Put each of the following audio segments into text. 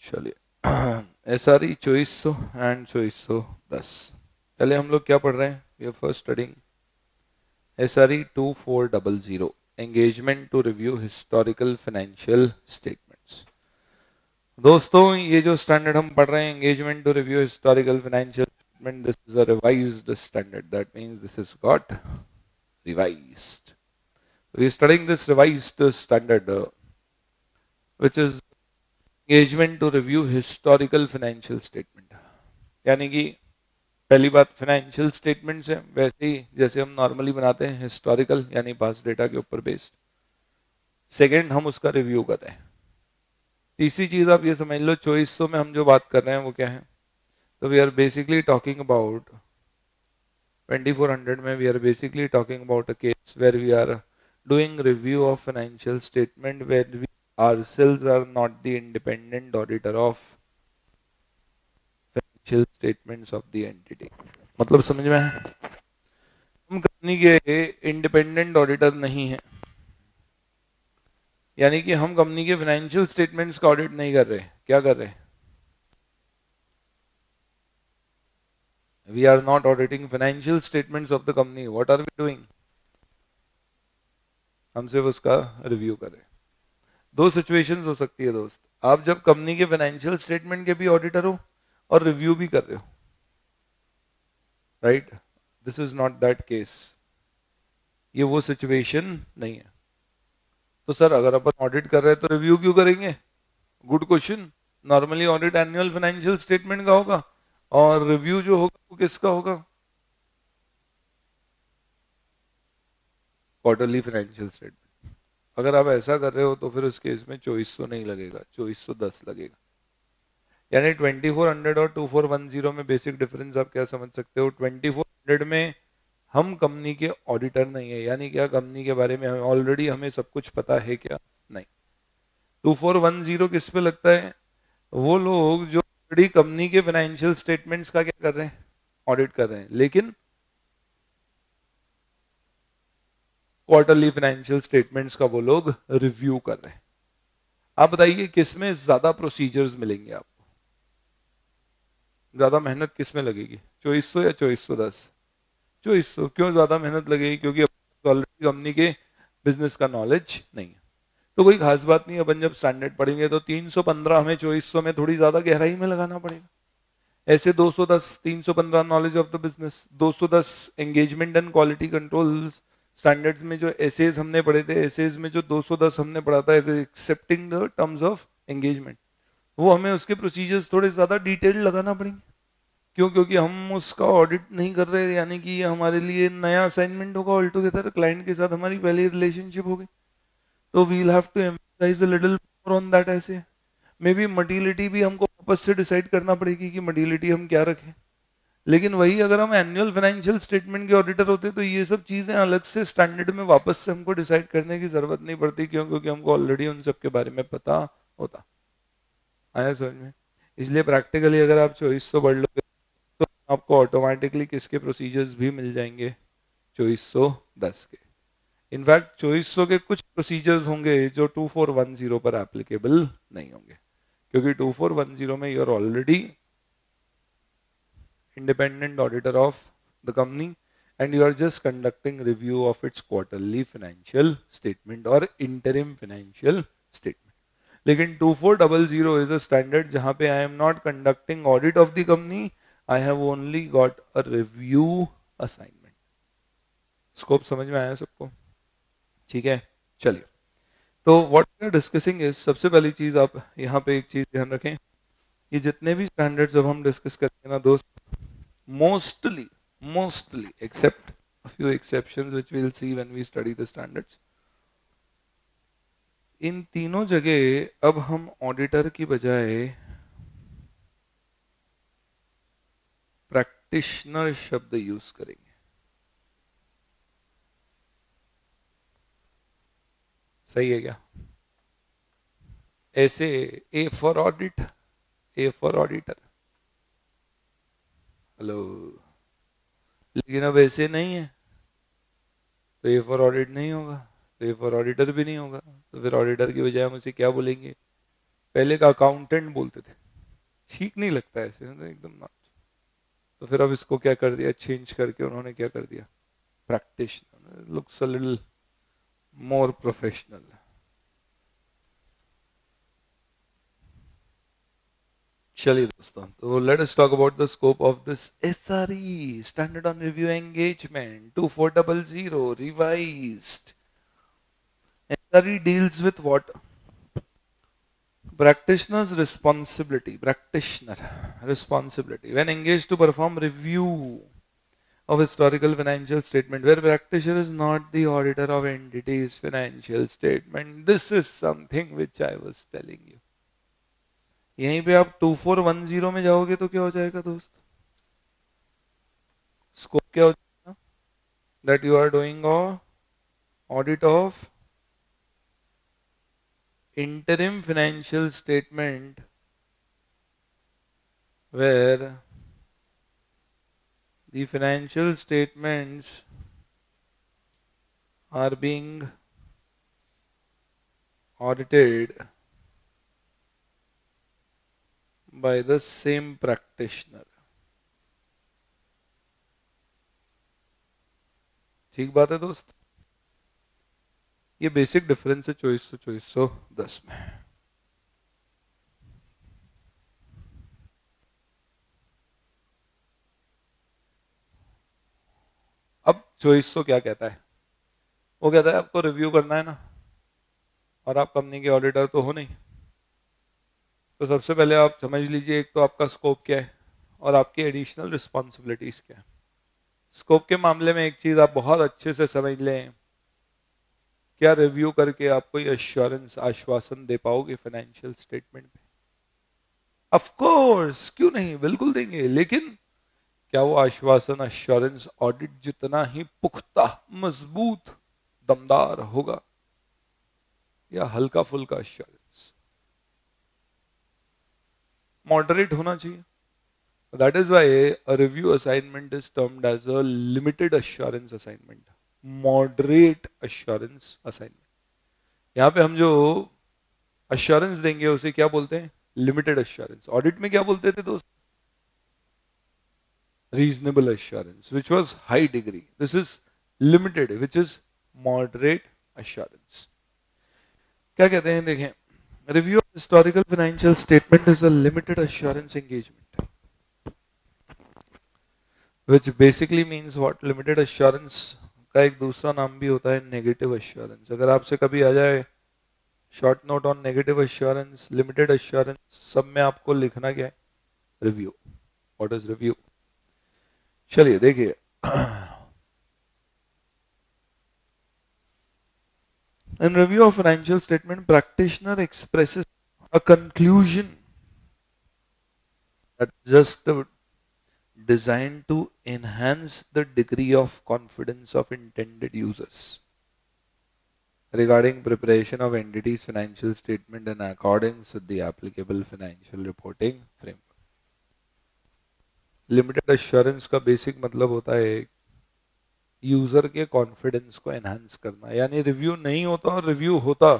चलिए SRE 2400 and 2410। पहले हम लोग क्या पढ़ रहे हैं? We are first studying SRE 2400 engagement to review historical financial statements. दोस्तों, ये जो स्टैंडर्ड हम पढ़ रहे हैं, engagement to review historical financial statement, this is a revised standard. That means this is got revised. We are studying this revised standard which is engagement to review historical financial statement. यानी कि पहली बात financial statements है वैसे ही जैसे हम normally बनाते हैं, हिस्टोरिकल यानी पास्ट डेटा के ऊपर बेस्ड। सेकंड, हम उसका रिव्यू कर रहे हैं। तीसरी चीज आप ये समझ लो, 2400 में हम जो बात कर रहे हैं वो क्या है? तो we are basically talking about 2400 में we are basically talking about a case where we are doing review of financial statement where we ourselves are not the independent auditor of financial statements of the entity। मतलब समझ में है? हम company के independent auditor नहीं है, यानी कि हम कंपनी के फाइनेंशियल स्टेटमेंट्स का ऑडिट नहीं कर रहे। क्या कर रहे? We are not auditing financial statements of the company. What are we doing? हम सिर्फ उसका रिव्यू कर रहे हैं। दो सिचुएशंस हो सकती है दोस्त, आप जब कंपनी के फाइनेंशियल स्टेटमेंट के भी ऑडिटर हो और रिव्यू भी कर रहे हो, right? This is not that case. ये वो सिचुएशन नहीं है। तो सर, अगर अपन ऑडिट कर रहे हैं तो रिव्यू क्यों करेंगे? Good question. Normally audit annual financial statement का होगा और रिव्यू जो होगा वो किसका होगा? Quarterly financial statement. अगर आप ऐसा कर रहे हो तो फिर उस केस में 2400 नहीं लगेगा, 2410 लगेगा। यानी 2400 और 2410 में बेसिक डिफरेंस आप क्या समझ सकते हो? 2400 में हम कंपनी के ऑडिटर नहीं है, यानी क्या कंपनी के बारे में हमें ऑलरेडी हमें सब कुछ पता है क्या? नहीं। 2410 किस पे लगता है? वो लोग जो ऑलरेडी कंपनी के फाइनेंशियल स्टेटमेंट्स का क्या कर रहे हैं? ऑडिट कर रहे हैं, लेकिन क्वार्टरली फाइनेंशियल स्टेटमेंट्स का वो लोग रिव्यू कर रहे हैं। आप बताइए किस में ज्यादा प्रोसीजर्स मिलेंगे आपको? ज्यादा मेहनत किस में लगेगी, 2400 या 2410? 2400। क्यों ज्यादा मेहनत लगेगी? क्योंकि ऑलरेडी कंपनी के बिजनेस का नॉलेज नहीं है। तो कोई खास बात नहीं, अपन जब स्टैंडर्ड पढ़ेंगे तो 315 हमें 2400 में थोड़ी ज्यादा गहराई में लगाना पड़ेगा। ऐसे 210 315 knowledge of the business, 210 engagement and quality control standards में जो एसेज हमने पढ़े थे, एसेज में जो 210 हमने पढ़ा था accepting the terms of engagement, वो हमें उसके प्रोसीजर्स थोड़े ज्यादा डिटेल्ड लगाना पड़ेंगे। क्यों? क्योंकि हम उसका ऑडिट नहीं कर रहे, यानी कि ये हमारे लिए नया असाइनमेंट होगा ऑल टुगेदर। क्लाइंट के साथ हमारी पहली रिलेशनशिप होगी, तो we'll have to emphasize a little more on that. ऐसे मे बी मटीलिटी भी हमको वापस से डिसाइड करना पड़ेगी कि मटीलिटी हम क्या रखें। लेकिन वही अगर हम एनुअल फाइनेंशियल स्टेटमेंट के ऑडिटर होते तो ये सब चीजें अलग से स्टैंडर्ड में वापस से हमको डिसाइड करने की जरूरत नहीं पड़ती। क्यों? क्योंकि हमको ऑलरेडी उन सब के बारे में पता होता। आया समझ में? इसलिए प्रैक्टिकली अगर आप 2400 पढ़ लोगे तो आपको ऑटोमेटिकली किसके प्रोसीजर्स भी मिल जाएंगे? 2410 के। इनफैक्ट 2400 के कुछ प्रोसीजर्स होंगे जो 2410 पर एप्लीकेबल नहीं होंगे, क्योंकि 2410 में you are already independent auditor of the company and you are just conducting review of its quarterly financial statement or interim financial statement। लेकिन 2400 is a standard जहां पे I am not conducting audit of the company, I have only got a review assignment। Scope समझ में आया सबको? ठीक है, चलिए। तो what we are discussing is, सबसे पहली चीज आप यहाँ पे एक चीज ध्यान रखें कि जितने भी स्टैंडर्ड्स जब हम डिस्कस करेंगे ना दोस्त, mostly except a few exceptions which we'll see when we study the standards, इन तीनों जगह अब हम ऑडिटर की बजाय प्रैक्टिशनर शब्द यूज करेंगे। सही है क्या? ऐसे A for audit, A for auditor, hello. लेकिन अब ऐसे नहीं है, तो ए फॉर ऑडिट नहीं होगा, तो ए फॉर ऑडिटर भी नहीं होगा। तो फिर ऑडिटर की बजाय हम उसे क्या बोलेंगे? पहले का अकाउंटेंट बोलते थे, ठीक नहीं लगता है ऐसे एकदम ना। तो फिर अब इसको क्या कर दिया, चेंज करके उन्होंने क्या कर दिया, प्रैक्टिशनर, लुक्स अ लिटिल मोर प्रोफेशनल। चलिए दोस्तों, तो let us talk about the scope of this SRE, standard on review engagement 2400 revised. SRE deals with what? Practitioner's responsibility, practitioner responsibility when engaged to perform review of historical financial statement, where practitioner is not the auditor of entity's financial statement. This is something which I was telling you. यहीं पे आप 2410 में जाओगे तो क्या हो जाएगा दोस्त, स्कोप क्या हो जाएगा, that you are doing audit of interim financial statement where the financial statements are being audited by the same practitioner. ठीक बात है दोस्त, ये बेसिक डिफरेंस है 2410 में। अब 2400 क्या कहता है, वो कहता है आपको रिव्यू करना है ना, और आप कंपनी के ऑडिटर तो हो नहीं। तो सबसे पहले आप समझ लीजिए, एक तो आपका स्कोप क्या है और आपकी एडिशनल रिस्पॉन्सिबिलिटीज क्या है। स्कोप के मामले में एक चीज आप बहुत अच्छे से समझ लें, क्या रिव्यू करके आप कोई एश्योरेंस, आश्वासन दे पाओगे फाइनेंशियल स्टेटमेंट पे? ऑफ कोर्स, क्यों नहीं, बिल्कुल देंगे, लेकिन क्या वो आश्वासन, एश्योरेंस ऑडिट जितना ही पुख्ता, मजबूत, दमदार होगा, या हल्का फुल्का एश्योरेंस? मॉडरेट होना चाहिए। That is why a review assignment is termed as a limited assurance assignment, moderate assurance assignment. यहाँ पे हम जो एश्योरेंस देंगे उसे क्या बोलते हैं, लिमिटेड एश्योरेंस। ऑडिट में क्या बोलते थे दोस्त, reasonable assurance, which was high degree. This is limited, which is moderate assurance. क्या कहते हैं देखें, review of historical financial statement is a limited assurance engagement, which basically means what? Limited assurance का एक दूसरा नाम भी होता है नेगेटिव एश्योरेंस। अगर आपसे कभी आ जाए short note on negative assurance, limited assurance, सब में आपको लिखना क्या है, रिव्यू। What is review? चलिए देखिए, in review of financial statement, practitioner expresses a conclusion that is just designed to enhance the degree of confidence of intended users regarding preparation of entities financial statement in accordance with the applicable financial reporting framework. Limited assurance का basic मतलब होता है user के confidence को enhance करना, यानी review नहीं होता और रिव्यू होता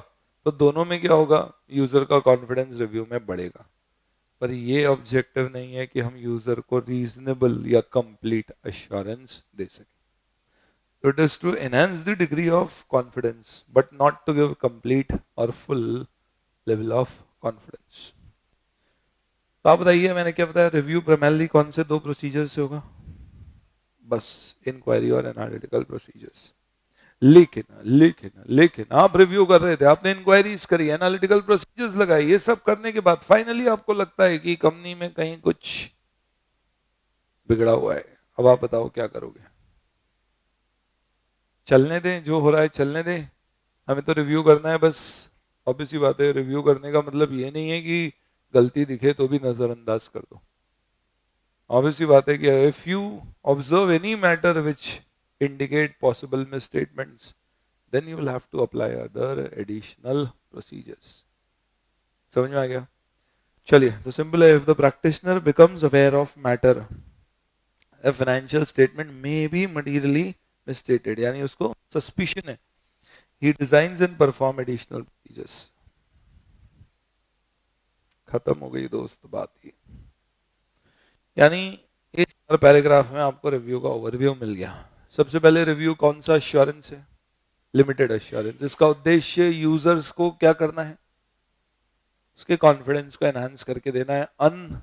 तो दोनों में क्या होगा, यूजर का कॉन्फिडेंस रिव्यू में बढ़ेगा। पर ये ऑब्जेक्टिव नहीं है कि हम यूजर को रीजनेबल या कंप्लीट एश्योरेंस दे सकें। तो it is to enhance the degree of confidence but not to give complete और फुल लेवल ऑफ कॉन्फिडेंस। तो आप बताइए, मैंने क्या बताया, रिव्यू प्राइमरली कौन से दो प्रोसीजर से होगा, बस इंक्वायरी और एनालिटिकल प्रोसीजर्स। लेकिन लेकिन लेकिन आप रिव्यू कर रहे थे, आपने इंक्वायरीज करी, एनालिटिकल प्रोसीजर्स लगाई, ये सब करने के बाद फाइनली आपको लगता है कि कंपनी में कहीं कुछ बिगड़ा हुआ है। अब आप बताओ क्या करोगे? चलने दें, जो हो रहा है चलने दें, हमें तो रिव्यू करना है बस। ऑब्वियस सी बात है, रिव्यू करने का मतलब ये नहीं है कि गलती दिखे तो भी नजरअंदाज कर दो। ऑब्वियस सी बात है कि if you observe any matter which indicate possible misstatements, then you will have to apply other additional procedures. समझ में आ गया? चलिए, तो सिंपल है, if the practitioner becomes aware of matter, a financial statement may be materially misstated, यानी उसको suspicion है, he designs and perform additional procedures. खत्म हो गई दोस्त बात ही। यानी ये 4 पैराग्राफ में आपको रिव्यू का ओवरव्यू मिल गया। सबसे पहले रिव्यू कौन सा एश्योरेंस है? Limited assurance. इसका उद्देश्य यूजर्स को क्या करना है? उसके कॉन्फिडेंस को एनहांस करके देना है। अन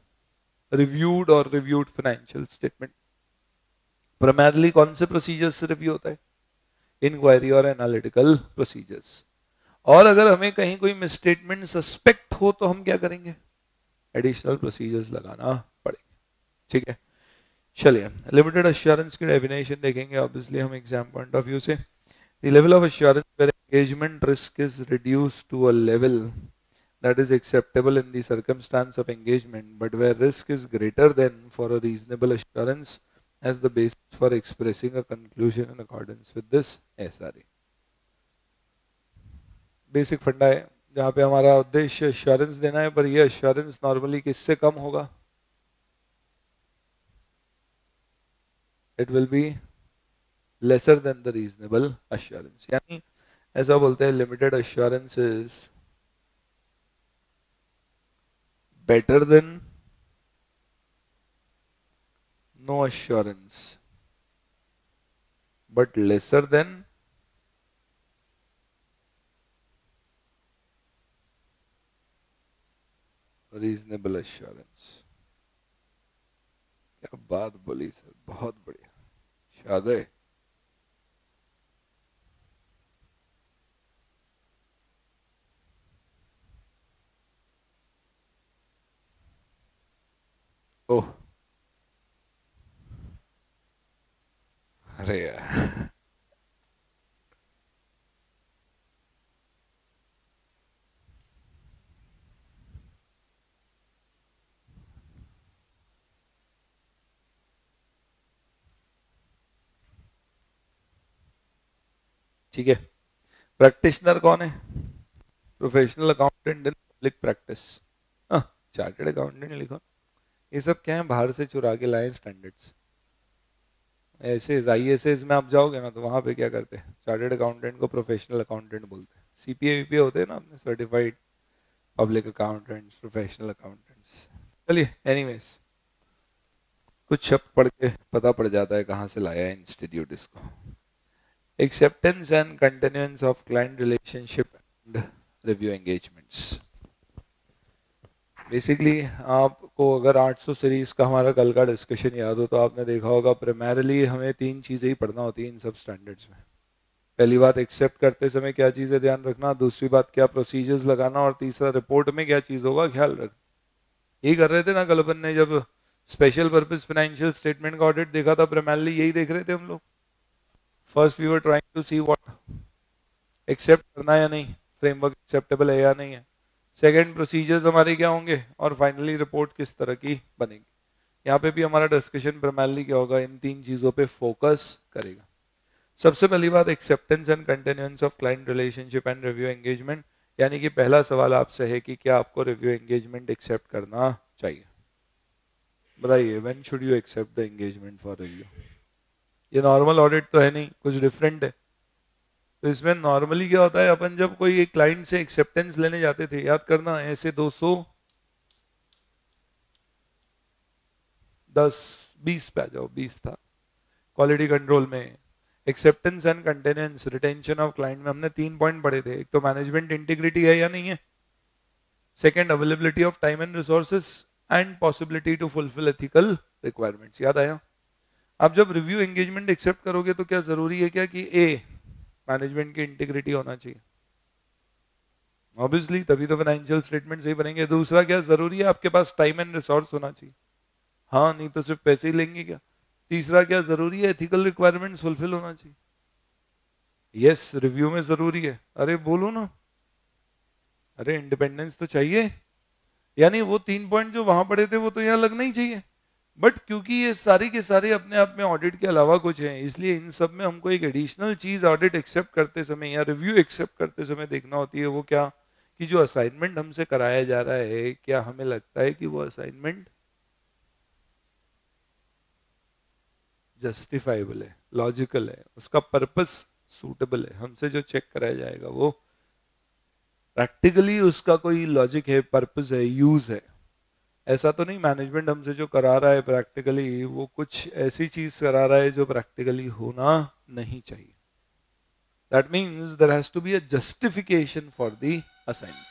रिव्यूड और रिव्यूड फाइनेंशियल स्टेटमेंट प्राइमरली कौन से प्रोसीजर्स से रिव्यू होता है? इंक्वायरी और एनालिटिकल प्रोसीजर्स। और अगर हमें कहीं कोई मिसस्टेटमेंट सस्पेक्ट हो तो हम क्या करेंगे? एडिशनल प्रोसीजर्स लगाना पड़ेगा। ठीक है, चलिए लिमिटेड एश्योरेंस की डेफिनेशन देखेंगे ऑब्वियसली हम एग्जाम पॉइंट ऑफ व्यू से। The level of assurance where engagement risk is reduced to a level that is acceptable in the circumstance of engagement, but where risk is greater than for a reasonable assurance as the basis for expressing a conclusion in accordance with this SRA. Basic फंडा है जहां पे हमारा उद्देश्य assurance देना है, पर यह एश्योरेंस नॉर्मली किससे कम होगा? It will be lesser than the reasonable assurance. यानी ऐसा बोलते हैं limited assurance is better than no assurance but lesser than reasonable assurance। क्या बात बोली सर, बहुत बढ़िया, आ गए। ओह अरे यार, ठीक है। प्रैक्टिशनर कौन है? Professional accountant in public practice. Chartered accountant लिखो। ये सब क्या है, बाहर से चुरा के लाए स्टैंडर्ड्स। ऐसे ISS में आप जाओगे ना तो वहां पे क्या करते हैं, चार्टर्ड अकाउंटेंट को प्रोफेशनल अकाउंटेंट बोलते हैं। CPA VPA होते हैं ना अपने, certified public accountants, professional accountants. चलिए एनीवेज, कुछ शब्द पढ़ के पता पड़ जाता है कहाँ से लाया है इंस्टीट्यूट इसको। Acceptance and continuance of client relationship and review engagements. Basically आपको अगर 800 सीरीज का हमारा कल का डिस्कशन याद हो तो आपने देखा होगा प्राइमरली हमें 3 चीजें ही पढ़ना होती हैं इन सब स्टैंडर्ड्स में। पहली बात, एक्सेप्ट करते समय क्या चीजें ध्यान रखना, दूसरी बात क्या प्रोसीजर्स लगाना, और तीसरा रिपोर्ट में क्या चीज होगा ख्याल रखना। यही कर रहे थे ना कल अपन ने जब स्पेशल पर्पस फाइनेंशियल स्टेटमेंट का ऑडिट देखा था, प्राइमरली यही देख रहे थे हम लोग। First we were trying to see what accept करना है या नहीं, फ्रेमवर्क एक्सेप्टेबल है या नहीं है। सेकंड, प्रोसीजर्स हमारे क्या होंगे, और फाइनली रिपोर्ट किस तरह की बनेगी। यहाँ पे भी हमारा डिस्कशन प्राइमरली क्या होगा, इन 3 चीजों पे फोकस करेगा। सबसे पहली बात, acceptance and continuance of client relationship and review engagement. यानी कि पहला सवाल आपसे है कि क्या आपको रिव्यू एंगेजमेंट एक्सेप्ट करना चाहिए? बताइए, when should you accept the engagement for review? ये नॉर्मल ऑडिट तो है नहीं, कुछ डिफरेंट है। तो इसमें नॉर्मली क्या होता है, अपन जब कोई एक क्लाइंट से एक्सेप्टेंस लेने जाते थे, याद करना, ऐसे 210-20 पे आ जाओ, 20 था क्वालिटी कंट्रोल में। Acceptance and continuance retention of client में हमने 3 पॉइंट पढ़े थे। एक तो मैनेजमेंट इंटीग्रिटी है या नहीं है, second availability of time and resources, and possibility to fulfil ethical requirements. याद आया? आप जब रिव्यू एंगेजमेंट एक्सेप्ट करोगे तो क्या जरूरी है क्या कि ए, मैनेजमेंट की इंटीग्रिटी होना चाहिए? ऑब्वियसली, तभी तो फाइनेंशियल स्टेटमेंट सही बनेंगे। दूसरा क्या जरूरी है, आपके पास टाइम एंड रिसोर्स होना चाहिए। हाँ, नहीं तो सिर्फ पैसे ही लेंगे क्या? तीसरा क्या जरूरी है, एथिकल रिक्वायरमेंट्स फुलफिल होना चाहिए। यस, रिव्यू में जरूरी है। अरे बोलो ना, अरे इंडिपेंडेंस तो चाहिए। यानी वो 3 पॉइंट जो वहां पड़े थे वो तो यहाँ लगना ही चाहिए। बट क्योंकि ये सारे के सारे अपने आप में ऑडिट के अलावा कुछ हैं, इसलिए इन सब में हमको एक एडिशनल चीज ऑडिट एक्सेप्ट करते समय या रिव्यू एक्सेप्ट करते समय देखना होती है। वो क्या, कि जो असाइनमेंट हमसे कराया जा रहा है, क्या हमें लगता है कि वो असाइनमेंट जस्टिफाइबल है, लॉजिकल है, उसका पर्पस सूटेबल है। हमसे जो चेक कराया जाएगा वो प्रैक्टिकली उसका कोई लॉजिक है, पर्पस है, यूज है। ऐसा तो नहीं मैनेजमेंट हमसे जो करा रहा है प्रैक्टिकली वो कुछ ऐसी चीज करा रहा है जो प्रैक्टिकली होना नहीं चाहिए। That means there has to be a justification for the assignment.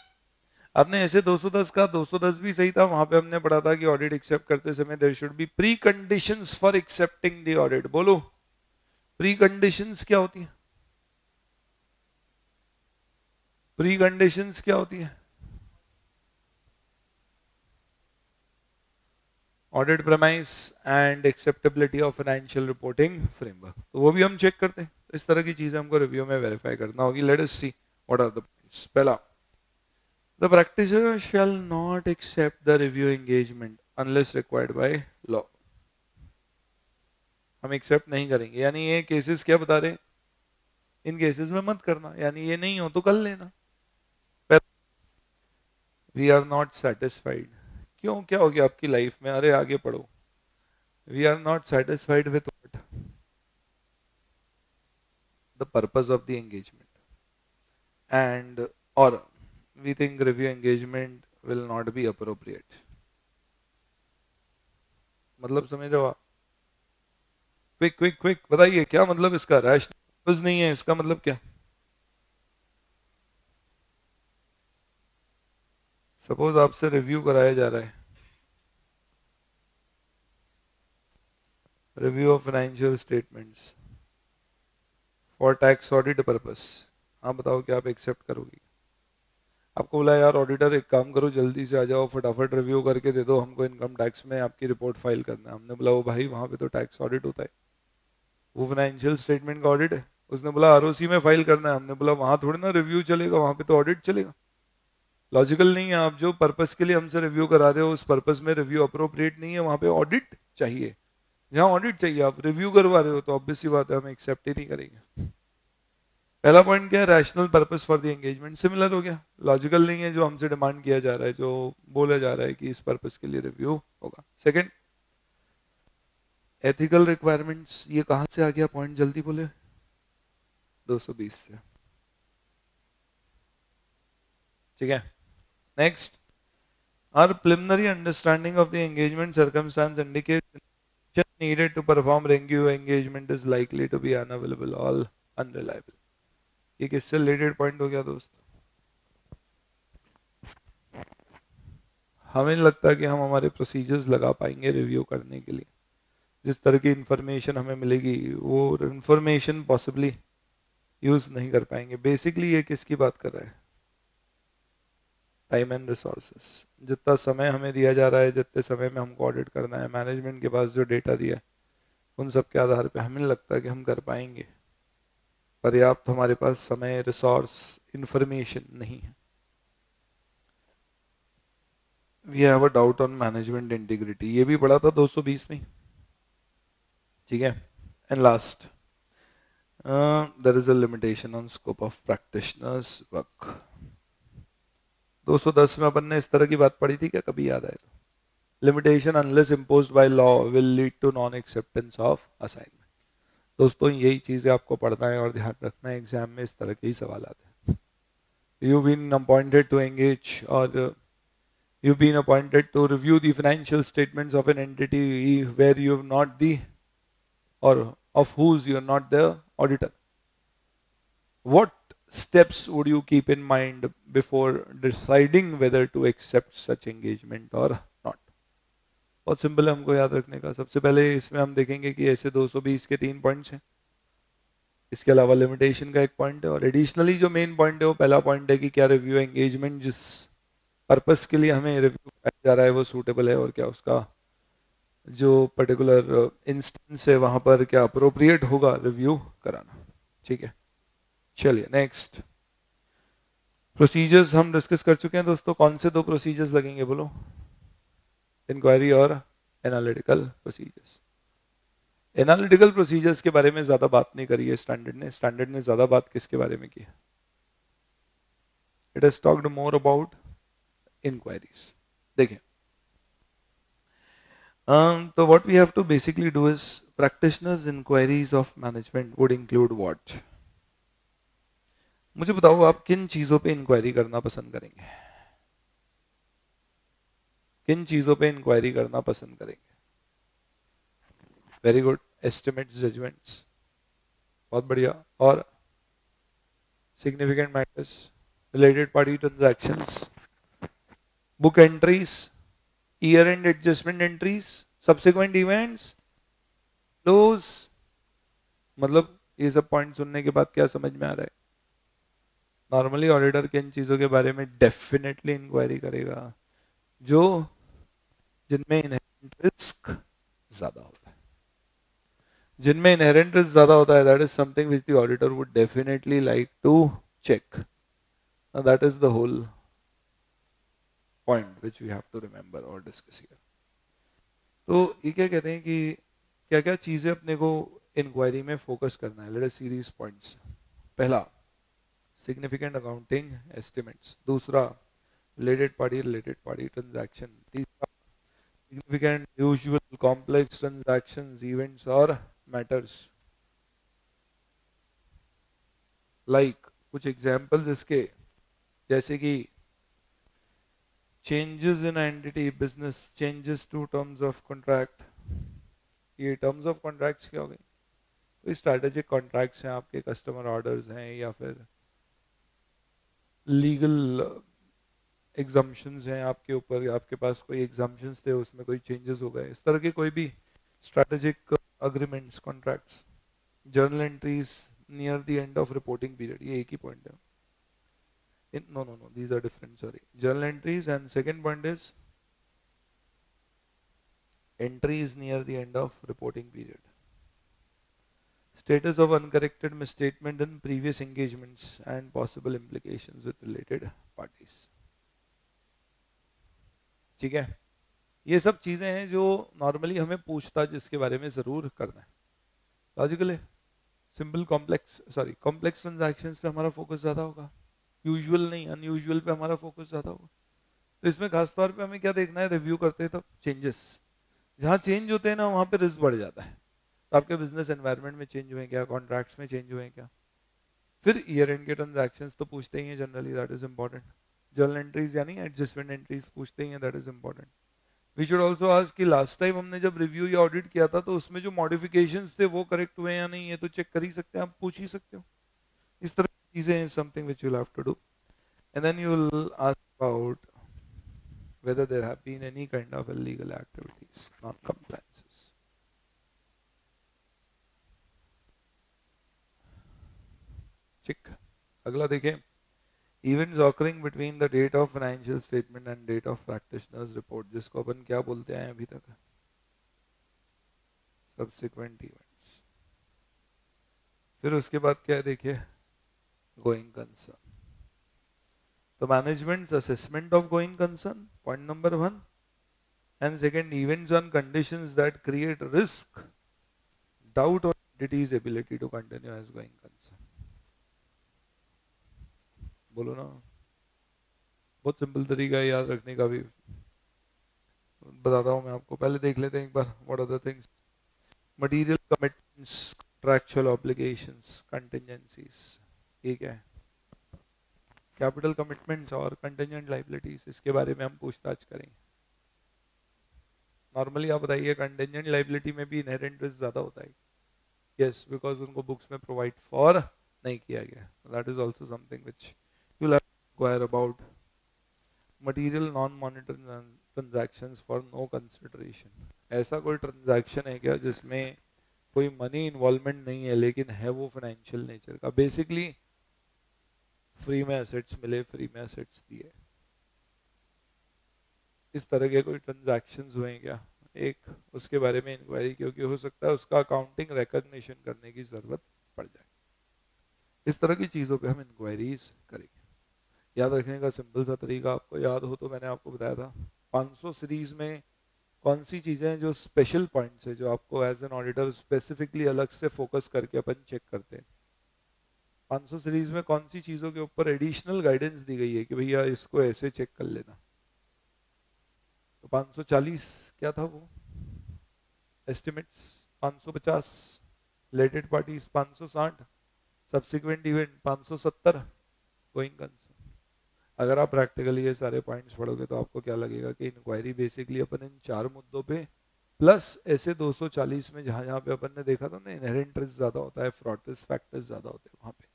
आपने ऐसे 210 का 210 भी सही था, वहां पे हमने पढ़ा था कि ऑडिट एक्सेप्ट करते समय there should be pre conditions for accepting the audit. बोलो प्री कंडीशंस क्या होती है? प्री कंडीशंस क्या होती है? Audit premise and acceptability of financial reporting framework, तो वो भी हम चेक करते हैं। इस तरह की चीजें हमको रिव्यू में वेरीफाई करना होगी। Let us see what are the points. पहला, the practitioner shall not accept the review engagement unless required by law. हम एक्सेप्ट नहीं करेंगे, यानी ये केसेस क्या बता रहे हैं? इन केसेस में मत करना, यानी ये नहीं हो तो कर लेना। We are not satisfied. क्यों, क्या हो गया आपकी लाइफ में? अरे आगे पढ़ो। We are not satisfied with what? The purpose of the engagement and or we think review engagement will not be appropriate। मतलब समझ रहे हो आप? क्विक क्विक क्विक बताइए क्या मतलब इसका? रैशनल पर्पस नहीं है, इसका मतलब क्या? सपोज आपसे रिव्यू कराया जा रहा है, review of financial statements for tax audit purpose. आप बताओ क्या आप एक्सेप्ट करोगे? आपको बोला यार ऑडिटर एक काम करो जल्दी से आ जाओ, फटाफट रिव्यू करके दे दो हमको, इनकम टैक्स में आपकी रिपोर्ट फाइल करना है। हमने बोला वो भाई वहां पे तो टैक्स ऑडिट होता है, वो फाइनेंशियल स्टेटमेंट का ऑडिट है। उसने बोला आरओसी में फाइल करना है। हमने बोला वहां थोड़ी ना रिव्यू चलेगा, वहां पे तो ऑडिट चलेगा। लॉजिकल नहीं है। आप जो पर्पस के लिए हमसे रिव्यू करा रहे हो उस पर्पस में रिव्यू अप्रोप्रिएट नहीं है, वहां पे ऑडिट चाहिए। जहां ऑडिट चाहिए आप रिव्यू करवा रहे हो, तो ऑब्वियस सी बात है हम एक्सेप्ट ही नहीं करेंगे। पहला पॉइंट क्या है? Rational purpose for the engagement. Similar हो गया, लॉजिकल नहीं है जो हमसे डिमांड किया जा रहा है, जो बोला जा रहा है कि इस पर्पस के लिए रिव्यू होगा। Second, ethical requirements. ये कहां से आ गया पॉइंट? जल्दी बोले। 220 से। ठीक है, next, our preliminary understanding of the engagement circumstance indicates information needed to perform review engagement is likely to be unavailable or unreliable। ये किससे रिलेटेड पॉइंट हो गया दोस्त? हमें नहीं लगता कि हम हमारे प्रोसीजर्स लगा पाएंगे रिव्यू करने के लिए। जिस तरह की इंफॉर्मेशन हमें मिलेगी वो इंफॉर्मेशन पॉसिबली यूज नहीं कर पाएंगे। बेसिकली ये किसकी बात कर रहा है? Time and resources. जितना समय हमें दिया जा रहा है, जितने समय में हमको ऑडिट करना है, मैनेजमेंट के पास जो डेटा दिया है, उन सब के आधार पे हमें नहीं लगता कि हम कर पाएंगे। पर्याप्त हमारे पास समय, रिसोर्स, इंफॉर्मेशन नहीं है। We have a doubt on management integrity. ये भी पढ़ा था 220 में। ठीक है, and last, there is a limitation on scope of practitioner's work. 210 में अपन ने इस तरह की बात पढ़ी थी क्या? कभी याद आए तो? Limitation unless imposed by law will lead to non acceptance of assignment. दोस्तों यही चीजें आपको पढ़ना है और ध्यान रखना है, एग्जाम में इस तरह के ही सवाल आते हैं। You been appointed to engage और you've been appointed to review the financial statements of an entity where you have not the or of whose you are not the auditor। What steps would you keep in mind before deciding whether to accept such engagement or not? बहुत simple है हमको याद रखने का। सबसे पहले इसमें हम देखेंगे कि ऐसे 220 के 3 पॉइंट्स हैं, इसके अलावा लिमिटेशन का एक पॉइंट है, और एडिशनली जो मेन पॉइंट है वो पहला पॉइंट है कि क्या रिव्यू एंगेजमेंट जिस पर्पस के लिए हमें रिव्यू कराया जा रहा है वो सूटेबल है, और क्या उसका जो पर्टिकुलर इंस्टेंस है वहां पर क्या अप्रोप्रिएट होगा रिव्यू कराना। ठीक है, चलिए नेक्स्ट। प्रोसीजर्स हम डिस्कस कर चुके हैं दोस्तों। कौन से दो प्रोसीजर्स लगेंगे बोलो? इंक्वायरी और एनालिटिकल प्रोसीजर्स। एनालिटिकल प्रोसीजर्स के बारे में ज्यादा बात नहीं करी है स्टैंडर्ड ने। स्टैंडर्ड ने ज्यादा बात किसके बारे में की है? It has talked more about inquiries. देखिए, so what we have to basically do is practitioners inquiries of management would include what? मुझे बताओ आप किन चीजों पे इंक्वायरी करना पसंद करेंगे, किन चीजों पे इंक्वायरी करना पसंद करेंगे? वेरी गुड, एस्टिमेट्स, जजमेंट्स, बहुत बढ़िया। और significant matters, related party transactions, book entries, year and adjustment entries, subsequent events, close. मतलब ये सब पॉइंट सुनने के बाद क्या समझ में आ रहा है? नॉर्मली ऑडिटर किन चीजों के बारे में डेफिनेटली इंक्वायरी करेगा? जो जिनमें इनहेरेंट रिस्क ज्यादा होता है, जिनमें इनहेरेंट रिस्क ज्यादा होता है, that is something which the auditor would definitely like to check. That is the whole point which we have to remember और डिस्कस हियर। तो ये क्या कहते हैं कि क्या क्या चीजें अपने को इंक्वायरी में फोकस करना है? लेट अस सी दीस पॉइंट्स। पहला, सिग्निफिकेंट अकाउंटिंग एस्टिमेट्स। दूसरा, related party transaction। तीसरा, significant usual complex transactions, events or matters। कुछ एग्जांपल्स इसके, जैसे कि changes in entity, business changes to terms of contract। ये टर्म्स ऑफ कॉन्ट्रैक्ट्स क्या हो गई? कोई स्ट्रैटेजिक कॉन्ट्रैक्ट्स हैं, आपके कस्टमर ऑर्डर्स हैं, या फिर लीगल एग्जाम्पशंस हैं आपके ऊपर, या आपके पास कोई एग्जाम्पशंस थे उसमें कोई चेंजेस हो गए, इस तरह के कोई भी strategic agreements, contracts. Journal entries near the end of reporting period, ये एक ही पॉइंट है। No no no, these are different, sorry. Journal entries and second point is entries near the end of reporting period. Status of uncorrected misstatement in previous engagements and possible implications with related parties। ठीक है, ये सब चीजें हैं जो normally हमें पूछताछ इसके बारे में जरूर करना है। लॉजिकल है। Simple complex, sorry, complex transactions पे हमारा फोकस ज्यादा होगा, यूजुअल नहीं, अनयूजुअल पे हमारा फोकस ज्यादा होगा। तो इसमें खासतौर पे हमें क्या देखना है, रिव्यू करते हैं तब चेंजेस, जहाँ चेंज होते हैं ना वहाँ पे रिस्क बढ़ जाता है। तो आपके बिजनेस एनवायरनमेंट में चेंज हुए क्या, कॉन्ट्रैक्ट्स में चेंज हुए क्या। फिर ईयर एंड के ट्रांजैक्शंस तो पूछते ही हैं generally, that is important. Journal entries यानी एडजस्टमेंट एंट्रीज पूछते ही हैं, that is important. We should also ask कि लास्ट टाइम हमने जब रिव्यू या ऑडिट किया था तो उसमें जो मॉडिफिकेशंस थे वो करेक्ट हुए या नहीं, ये तो चेक कर ही सकते हैं, आप पूछ ही सकते हो। इस तरह की चीजें हैं, something which you have to do. And then you will ask about whether there have been any kind of illegal activities, non-compliances। ठीक, अगला देखें। Events occurring between the date of financial statement and date of practitioner's report, जिसको अपन क्या बोलते हैं अभी तक, subsequent events। फिर उसके बाद क्या है देखिए, गोइंग कंसर्न। तो management's assessment of going concern, point number one. And second, events on conditions that create risk, doubt on entity's ability to continue as going concern. बोलो ना, बहुत सिंपल तरीका है याद रखने का भी, बताता हूँ मैं आपको। पहले देख लेते हैं एक बार, what are the things. Material commitments, contractual obligations, contingencies, ठीक है। कैपिटल कमिटमेंट्स और कंटिजेंट लाइबिलिटीज, इसके बारे में हम पूछताछ करेंगे। नॉर्मली आप बताइए, कंटिजेंट लाइबिलिटी में भी इनहेरेंट रिस्क ज्यादा होता है? यस, बिकॉज उनको बुक्स में प्रोवाइड फॉर नहीं किया गया। That is also something which you will have to inquire about. Material non monetary transactions for no consideration, ऐसा कोई ट्रांजैक्शन है क्या जिसमें कोई मनी इन्वॉल्वमेंट नहीं है लेकिन है वो फाइनेंशियल नेचर का, बेसिकली फ्री में एसेट्स मिले, फ्री में एसेट्स दिए, इस तरह के कोई ट्रांजैक्शंस हुए हैं क्या? एक, उसके बारे में इंक्वायरी, क्योंकि हो सकता है उसका अकाउंटिंग रिकॉग्निशन करने की जरूरत पड़ जाए। इस तरह की चीजों पे हम इंक्वायरीज करेंगे। याद रखने का सिंपल सा तरीका आपको याद हो तो मैंने आपको बताया था, 500 सीरीज में कौन सी चीजें हैं जो स्पेशल पॉइंट्स है, जो आपको एज एन ऑडिटर स्पेसिफिकली अलग से फोकस करके अपन चेक करते हैं। 500 सीरीज में कौन सी चीजों के ऊपर एडिशनल गाइडेंस दी गई है कि भैया इसको ऐसे चेक कर लेना। तो 540 क्या था वो, estimates. 550 related parties, 560 subsequent event, 570 going concern. अगर आप प्रैक्टिकली ये सारे पॉइंट्स पढ़ोगे तो आपको क्या लगेगा कि इंक्वायरी बेसिकली अपन इन 4 मुद्दों पे प्लस ऐसे 240 में जहां जहां पे अपन ने देखा था ना इनहेरेंट रिस्क ज्यादा होता है, फ्रॉड रिस्क फैक्टर्स ज्यादा होते हैं वहां पे।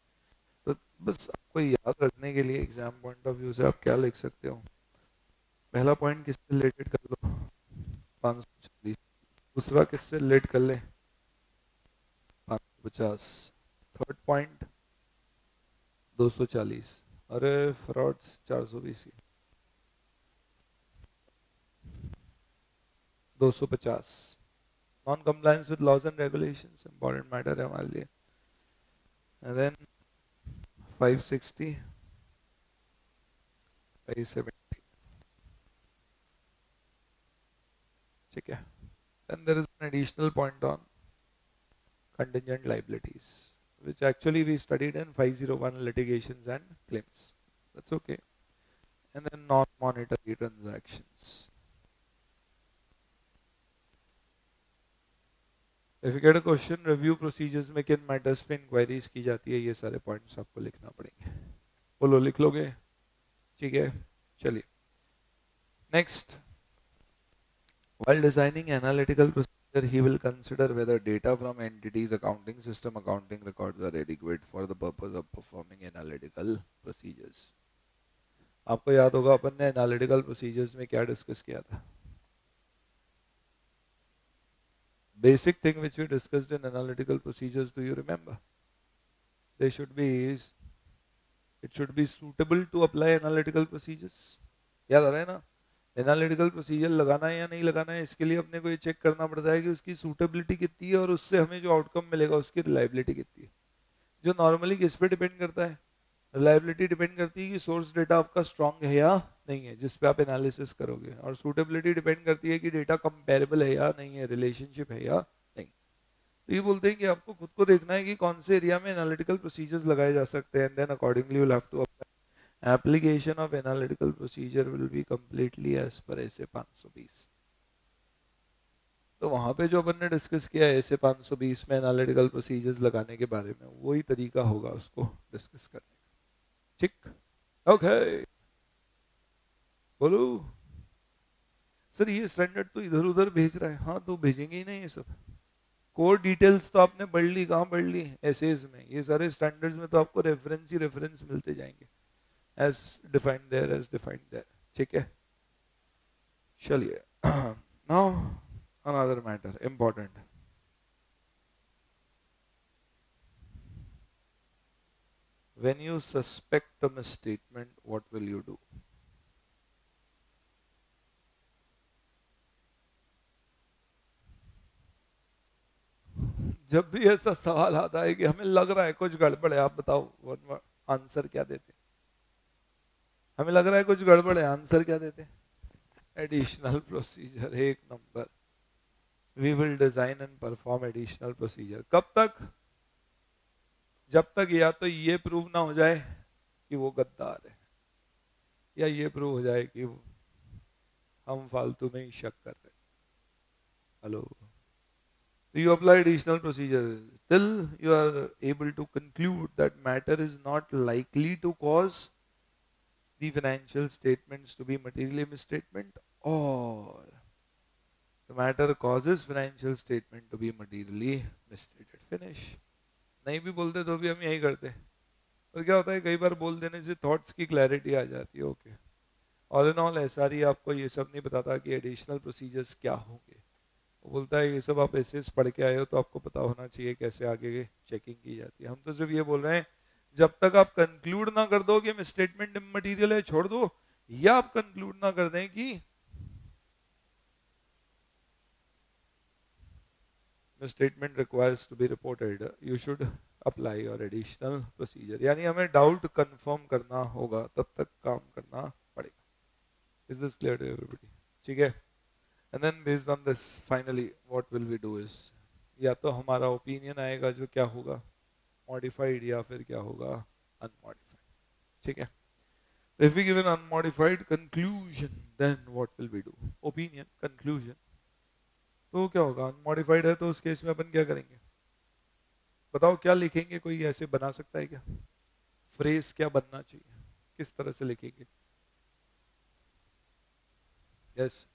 तो बस आपको याद रखने के लिए एग्जाम पॉइंट ऑफ व्यू से आप क्या लिख सकते हो। पहला पॉइंट किससे रिलेटेड कर लो, 540। दूसरा किससे रिलेट कर ले, 550। Third point 240। अरे फ्रॉड्स 420 की 250। Non compliance with laws and regulations important matter है हमारे लिए। And then 560, 570। ठीक है। Then there is an additional point on contingent liabilities, which actually we studied in 501 litigations and claims. That's okay. And then non-monetary transactions. If you get a question, review procedures में किन matters पे inquiries की जाती है, ये सारे points आपको लिखना पड़ेंगे। बोलो लिख लोगे? ठीक है, चलिए। Next, while designing analytical procedure, he will consider whether data from entities accounting system accounting records are adequate for the purpose of performing analytical procedures. आपको याद होगा अपन ने एनालिटिकल प्रोसीजर्स में क्या डिस्कस किया था। Basic thing which we discussed in analytical procedures, do you remember? They should be, it should be suitable to apply analytical procedures. याद आ रहा है ना? एनालिटिकल प्रोसीजर लगाना है या नहीं लगाना है, इसके लिए अपने को ये चेक करना पड़ता है कि उसकी सूटेबिलिटी कितनी है और उससे हमें जो आउटकम मिलेगा उसकी रिलायबिलिटी कितनी है। जो नॉर्मली किस पे डिपेंड करता है, रिलायबिलिटी डिपेंड करती है कि सोर्स डेटा आपका स्ट्रांग है या नहीं है जिस पे आप एनालिसिस करोगे, और सूटेबिलिटी डिपेंड करती है कि डेटा कंपेरेबल है या नहीं है, रिलेशनशिप है या नहीं। तो ये बोलते हैं कि आपको खुद को देखना है कि कौन से एरिया में एनालिटिकल प्रोसीजर्स लगाए जा सकते हैं, and then accordingly you will have to apply. Application of analytical procedure will be completely as per ऐसे 520। तो वहां पे जो अपन ने डिस्कस किया है ऐसे 520 में एनालिटिकल प्रोसीजर्स लगाने के बारे में, वही तरीका होगा उसको डिस्कस करने का। ठीक, ओके। बोलो सर ये स्टैंडर्ड तो इधर उधर भेज रहा है। हाँ तो भेजेंगे ही नहीं ये सब। कोर डिटेल्स तो आपने पढ़ ली, कहाँ पढ़ ली? एसेज में। ये सारे स्टैंडर्ड्स में तो आपको रेफरेंस ही रेफरेंस मिलते जाएंगे, as defined there, as defined there. ठीक है, चलिए। Now another matter important. When you suspect a misstatement, what will you do? जब भी ऐसा सवाल आता है कि हमें लग रहा है कुछ गड़बड़ है, आप बताओ वन आंसर क्या देते? हमें लग रहा है कुछ गड़बड़ है, आंसर क्या देते? Additional procedure. एक number. We will design and perform additional procedure. कब तक? जब तक या तो ये प्रूव ना हो जाए कि वो गद्दार है, या ये प्रूव हो जाए कि हम फालतू में ही शक कर रहे हैं। Hello? You apply additional procedures till you are able to conclude that matter is not likely to cause the financial statements to be materially misstatement, or the matter causes financial statement to be materially misstated. Finish. नहीं भी बोलते तो भी हम यही करते। और क्या होता है, कई बार बोल देने से थॉट्स की क्लैरिटी आ जाती है। Okay, all in all SRE आपको ये सब नहीं बताता कि एडिशनल प्रोसीजर्स क्या होंगे। वो बोलता है ये सब आप ऐसे पढ़ के आए हो तो आपको पता होना चाहिए कैसे आगे चेकिंग की जाती है। हम तो सिर्फ ये बोल रहे हैं, जब तक आप कंक्लूड ना कर दो कि स्टेटमेंट इमटेरियल है, छोड़ दो, या आप कंक्लूड ना कर दें कि statement requires to be reported, you should apply your additional procedure. यानी हमें डाउट कंफर्म करना होगा, तब तक काम करना पड़ेगा। Is this clear to everybody? ठीक है। And then based on this finally what will we do is, या तो हमारा ओपिनियन आएगा जो क्या होगा मॉडिफाइड, या फिर क्या होगा अनमॉडिफाइड। ठीक है। If we give an unmodified conclusion, then what will we do? Opinion conclusion. तो क्या होगा? अनमॉडिफाइड है तो उस केस में अपन क्या करेंगे? बताओ क्या लिखेंगे? कोई ऐसे बना सकता है क्या? फ्रेज क्या बनना चाहिए, किस तरह से लिखेंगे? यस,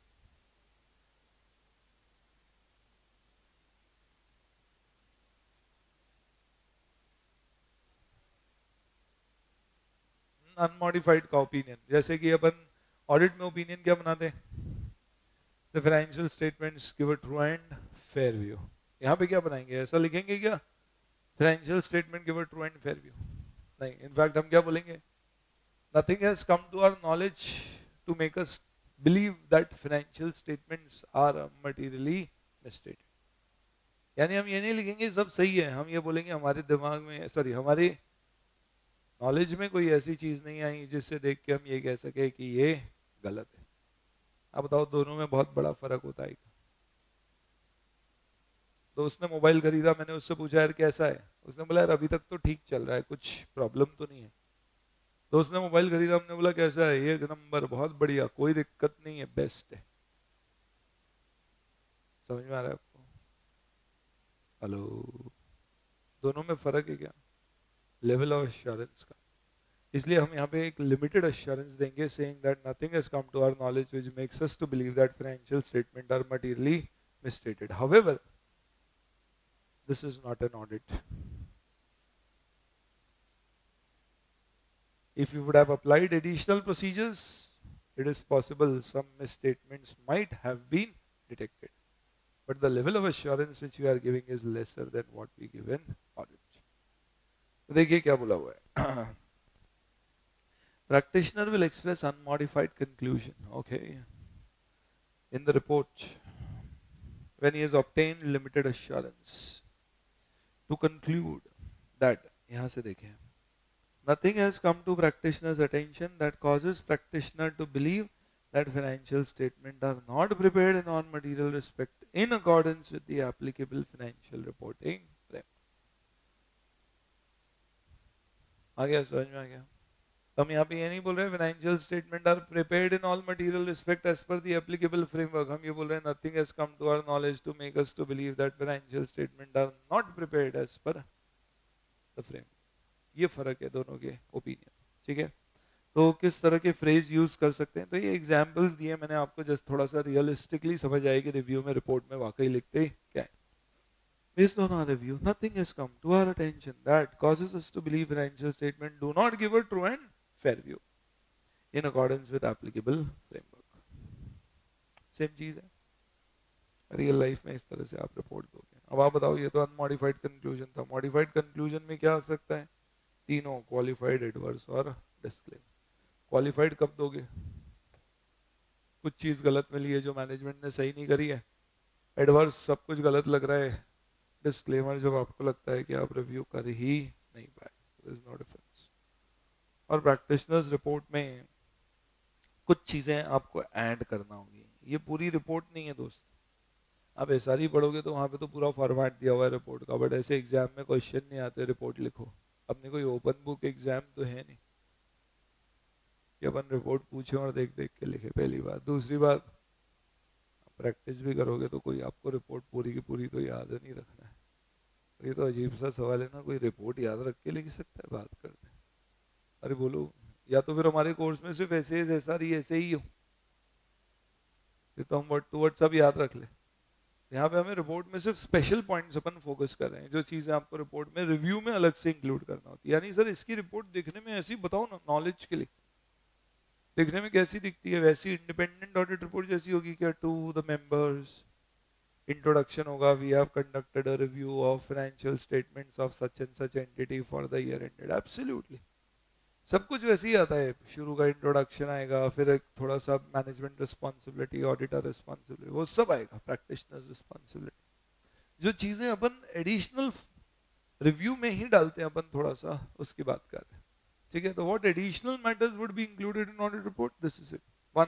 अनमॉडिफाइड का ओपिनियन, जैसे कि अपन ऑडिट में ओपिनियन क्या बनाते हैं? The financial statements give a true and fair view. यहाँ पे क्या बनाएंगे, ऐसा लिखेंगे क्या, financial statement give a true and fair view? नहीं, इनफैक्ट हम क्या बोलेंगे, nothing has come to our knowledge to make us believe that financial statements are materially misstated। यानी हम ये नहीं लिखेंगे सब सही है, हम ये बोलेंगे हमारे दिमाग में, सॉरी, हमारे नॉलेज में कोई ऐसी चीज नहीं आई जिससे देख के हम ये कह सके कि ये गलत है। अब बताओ, दोनों में बहुत बड़ा फर्क होता है। दोस्त ने मोबाइल खरीदा, मैंने उससे पूछा यार कैसा है, उसने बोला यार अभी तक तो ठीक चल रहा है, कुछ प्रॉब्लम तो नहीं है। दोस्त ने मोबाइल खरीदा, हमने बोला कैसा है, एक नंबर, बहुत बढ़िया, कोई दिक्कत नहीं है, बेस्ट है। समझ में आ रहा है आपको? हेलो? दोनों में फर्क है क्या, लेवल ऑफ एश्योरेंस का। इसलिए हम यहाँ पे एक लिमिटेड एश्योरेंस देंगे, saying that nothing has come to our knowledge which makes us to believe that financial statement are materially misstated. However, this is not an audit. If you would have applied additional procedures, it is possible some misstatements might have been detected. But the level of assurance which you are giving is lesser than what we give in audit. तो देखिए क्या बोला हुआ है। Practitioner will express unmodified conclusion, okay, in the report when he has obtained limited assurance to conclude that, यहाँ से देखें, nothing has come to practitioner's attention that causes practitioner to believe that financial statements are not prepared in all material respect in accordance with the applicable financial reporting framework। आ गया, समझ में आ गया? तो हम यहाँ पे ये नहीं बोल रहे financial statement are prepared in all material respect as per the applicable framework. हम ये बोल रहे हैं nothing has come to our knowledge to make us to believe that financial statement are not prepared as per the framework. ये फर्क है दोनों के ओपिनियन, ठीक है? तो किस तरह के फ्रेज यूज कर सकते हैं, तो ये एग्जांपल्स दिए मैंने आपको, जस्ट थोड़ा सा रियलिस्टिकली समझ आएगी रिव्यू में, रिपोर्ट में वाकई लिखते क्या है। Based on our review, nothing has come to our attention that causes us to believe financial statements do not give a true and fair view in accordance with applicable framework। Same चीज है real life में, इस तरह से आप report दोगे। अब आप बताओ, ये तो अनमॉडिफाइड कंक्लूजन था, मॉडिफाइड कंक्लूजन में क्या आ सकता है? तीनों, क्वालिफाइड, एडवर्स और डिस्क्लेम। क्वालिफाइड कब दोगे? कुछ चीज गलत मिली है जो मैनेजमेंट ने सही नहीं करी है। एडवर्स, सब कुछ गलत लग रहा है। डिस्क्लेमर, जब आपको लगता है कि आप रिव्यू कर ही नहीं पाए। There is no difference. और प्रैक्टिशनर्स रिपोर्ट में कुछ चीजें आपको ऐड करना होगी, ये पूरी रिपोर्ट नहीं है दोस्त। आप एसआरई पढ़ोगे तो वहां पे तो पूरा फॉर्मेट दिया हुआ है रिपोर्ट का, बट ऐसे एग्जाम में क्वेश्चन नहीं आते रिपोर्ट लिखो। अपने कोई ओपन बुक एग्जाम तो है नहीं कि अपन रिपोर्ट पूछे और देख देख के लिखे, पहली बात। दूसरी बात, प्रैक्टिस भी करोगे तो कोई आपको रिपोर्ट पूरी की पूरी तो याद नहीं रखना है। ये तो अजीब सा सवाल है ना, कोई रिपोर्ट याद रख के लिख सकता है? बात करते हैं। अरे बोलो, या तो फिर हमारे कोर्स में सिर्फ ऐसे ऐसा ही ऐसे ही हो, फिर तो हम वर्ड टू वर्ड सब याद रख ले। यहाँ पे हमें रिपोर्ट में सिर्फ स्पेशल पॉइंट्स अपन फोकस कर रहे हैं, जो चीजें आपको रिपोर्ट में रिव्यू में अलग से इंक्लूड करना होती है। यानी सर इसकी रिपोर्ट देखने में ऐसी बताओ ना, नॉलेज के लिए देखने में कैसी दिखती है, वैसी इंडिपेंडेंट ऑडिट रिपोर्ट जैसी होगी क्या? टू द मेंबर्स, इंट्रोडक्शन होगा, we have conducted a review of financial statements of such and such entity for the year ended. Absolutely सब कुछ वैसे ही आता है। शुरू का इंट्रोडक्शन आएगा, फिर एक थोड़ा सा मैनेजमेंट रिस्पॉन्सिबिलिटी, ऑडिटर रिस्पॉन्सिबिलिटी, वो सब आएगा, प्रैक्टिशनर्स रिस्पॉन्सिबिलिटी। जो चीजें अपन एडिशनल रिव्यू में ही डालते हैं अपन, थोड़ा सा उसकी बात कर रहे हैं, ठीक है? तो what additional matters would be included in audit report, this is it. One,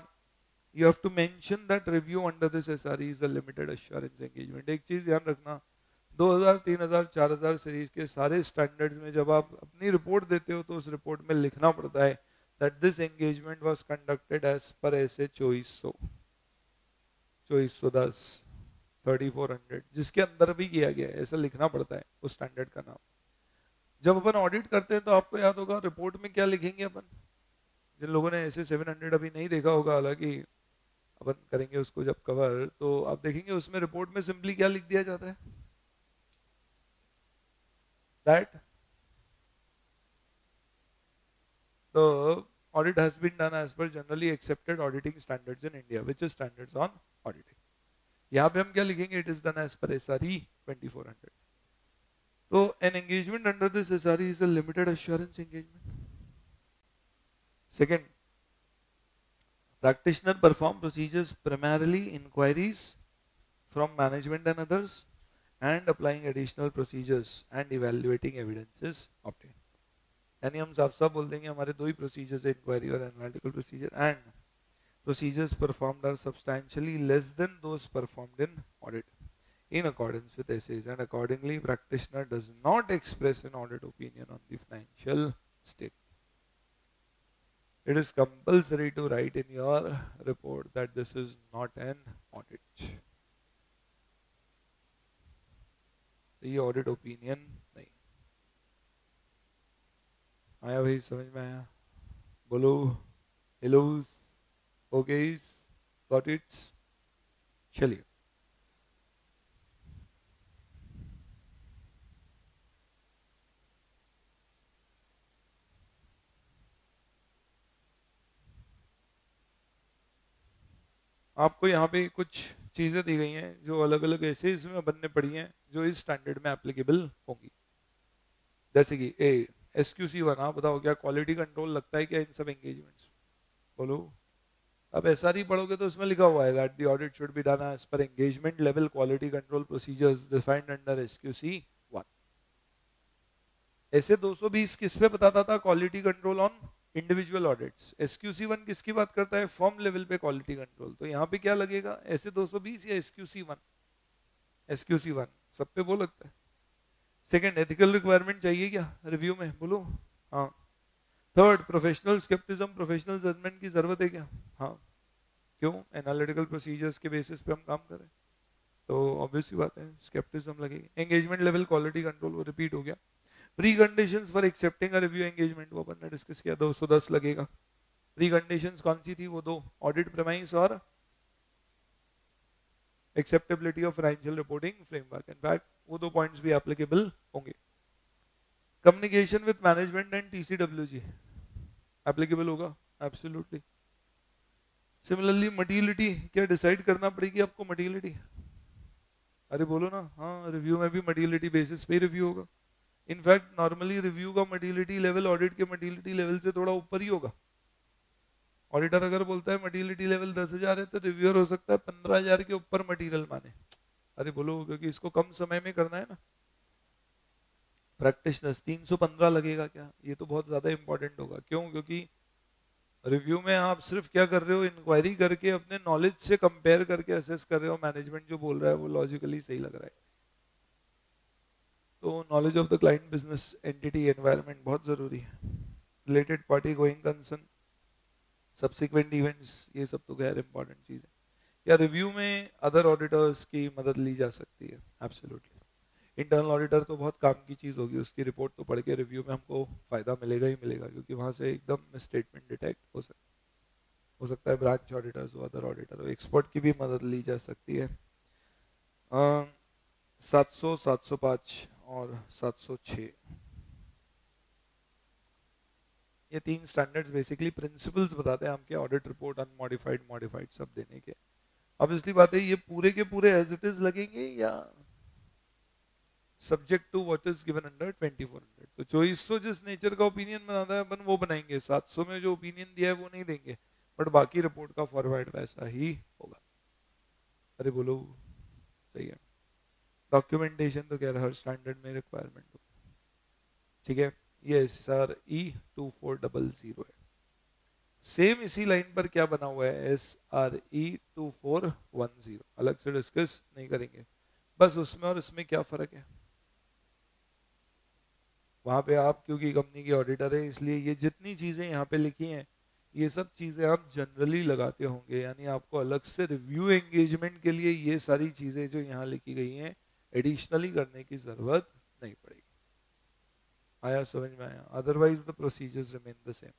you have to mention that review under this SRE is a limited assurance engagement। एक चीज ध्यान रखना, 2000, 3000, 4000 सीरीज के सारे स्टैंडर्ड्स में जब आप अपनी रिपोर्ट देते हो तो उस रिपोर्ट में लिखना पड़ता है that this engagement was conducted as per ऐसे 2410, 3400, जिसके अंदर भी किया गया है, ऐसा लिखना पड़ता है उस स्टैंडर्ड का नाम। जब अपन ऑडिट करते हैं तो आपको याद होगा रिपोर्ट में क्या लिखेंगे अपन, जिन लोगों ने ऐसे 700 अभी नहीं देखा होगा, हालांकि अपन करेंगे उसको जब कवर, तो आप देखेंगे उसमें रिपोर्ट में सिंपली क्या लिख दिया जाता है, that the audit has been done as per generally accepted auditing standards in India, which is standards on auditing. यहाँ पे हम क्या लिखेंगे, it is done as per SRE 2400. तो an engagement under this SRE is a limited assurance engagement. Second, practitioner perform procedures primarily inquiries from management and others, and applying additional procedures and evaluating evidences obtained. यानी हम साफ साफ बोल देंगे हमारे दो ही procedures है, इंक्वायरी और analytical procedure, and procedures performed are substantially less than those performed in audit in accordance with essays, and accordingly practitioner does not express an audit opinion on the financial statement. It is compulsory to write in your report that this is not an audit. ये audit opinion नहीं। आया भाई, समझ में आया? बोलो Hallows, ओकेस, got its. चलिए, आपको यहाँ पे कुछ चीजें दी गई हैं जो अलग अलग ऐसे इसमें बनने पड़ी हैं जो इस स्टैंडर्ड में एप्लीकेबल होंगी। जैसे कि ए SQC1, आप बताओ क्या क्वालिटी कंट्रोल लगता है क्या इन सब एंगेजमेंट्स? बोलो। अब SRE पढ़ोगे तो उसमें लिखा हुआ है that the audit should be done as per engagement level quality control procedures defined under SQC1। ऐसे 220 किस पे बताता था? Quality control on individual audits. SQC1 किसकी बात करता है? फर्म लेवल पे क्वालिटी कंट्रोल। तो यहाँ पे क्या लगेगा, ऐसे 220 या SQC1? SQC1 सब पे वो लगता है। सेकंड, एथिकल रिक्वायरमेंट चाहिए क्या रिव्यू में? बोलो हाँ। Third, professional scepticism, professional judgement की जरूरत है क्या? हाँ। क्यों? एनालिटिकल प्रोसीजर्स के बेसिस पे हम काम करें तो ऑब्वियस सी बात है स्केप्टिज्म लगेगी। एंगेजमेंट लेवल क्वालिटी कंट्रोल, वो रिपीट हो गया। Pre conditions for accepting a review engagement, वो अपन ने डिस्कस किया, 210 लगेगा। प्री कंडीशंस कौन सी थी? वो दो, ऑडिट प्रेमाइस और acceptability of financial reporting framework. In fact वो दो पॉइंट्स भी एप्लीकेबल होंगे। Communication with management and TCWG applicable होगा, एब्सोल्युटली। सिमिलरली मटीरियलिटी, क्या डिसाइड करना पड़ेगी आपको मटीरियलिटी? अरे बोलो ना हाँ, रिव्यू में भी मटीरियलिटी बेसिस पे रिव्यू होगा। इनफैक्ट नॉर्मली रिव्यू का मटीरियलिटी लेवल ऑडिट के मटीरियलिटी लेवल से थोड़ा ऊपर ही होगा। ऑडिटर अगर बोलता है मटीरियलिटी लेवल 10,000 है तो रिव्यूअर हो सकता है 15,000 के ऊपर मटीरियल माने। अरे बोलो, क्योंकि इसको कम समय में करना है ना। प्रैक्टिशनर्स 315 लगेगा क्या? ये तो बहुत ज्यादा इंपॉर्टेंट होगा। क्यों? क्योंकि रिव्यू में आप सिर्फ क्या कर रहे हो, इंक्वायरी करके अपने नॉलेज से कंपेयर करके असेस कर रहे हो मैनेजमेंट जो बोल रहा है वो लॉजिकली सही लग रहा है। तो knowledge of the client, business entity, environment बहुत जरूरी है। Related party, going concern, subsequent events, ये सब तो गैर इंपॉर्टेंट चीज है। या रिव्यू में अदर ऑडिटर्स की मदद ली जा सकती है? एब्सोल्युटली। इंटरनल ऑडिटर तो बहुत काम की चीज होगी, उसकी रिपोर्ट तो पढ़ के रिव्यू में हमको फायदा मिलेगा ही मिलेगा, क्योंकि वहां से एकदम स्टेटमेंट डिटेक्ट हो सकता है ब्रांच ऑडिटर्स हो, अदर ऑडिटर हो, एक्सपर्ट की भी मदद ली जा सकती है। 700, 705 और 706, ये तीन स्टैंडर्ड्स बेसिकली प्रिंसिपल्स बताते हैं हमके ऑडिट रिपोर्ट अनमॉडिफाइड, मॉडिफाइड सब देने के। अब इसलिए बात है, ये पूरे के पूरे एज इट इज लगेंगे या subject to what is given under 2400? तो 2400 जिस नेचर का ओपिनियन बनाता है अपन वो बनाएंगे, 700 में जो ओपिनियन दिया है वो नहीं देंगे, बट बाकी रिपोर्ट का फॉर्मेट वैसा ही होगा। अरे बोलो, सही है। डॉक्यूमेंटेशन तो कह रहा हर स्टैंडर्ड में रिक्वायरमेंट हो, ठीक है। ये SRE 2400 है। सेम इसी लाइन पर क्या बना हुआ है, SRE 2410, अलग से डिस्कस नहीं करेंगे, बस उसमें और इसमें क्या फर्क है। वहां पे आप क्योंकि कंपनी के ऑडिटर है इसलिए ये जितनी चीजें यहाँ पे लिखी हैं ये सब चीजें आप जनरली लगाते होंगे, यानी आपको अलग से रिव्यू एंगेजमेंट के लिए ये सारी चीजें जो यहाँ लिखी गई हैं एडिशनली करने की जरूरत नहीं पड़ेगी। आया, समझ में आया? Otherwise the procedures remain the same.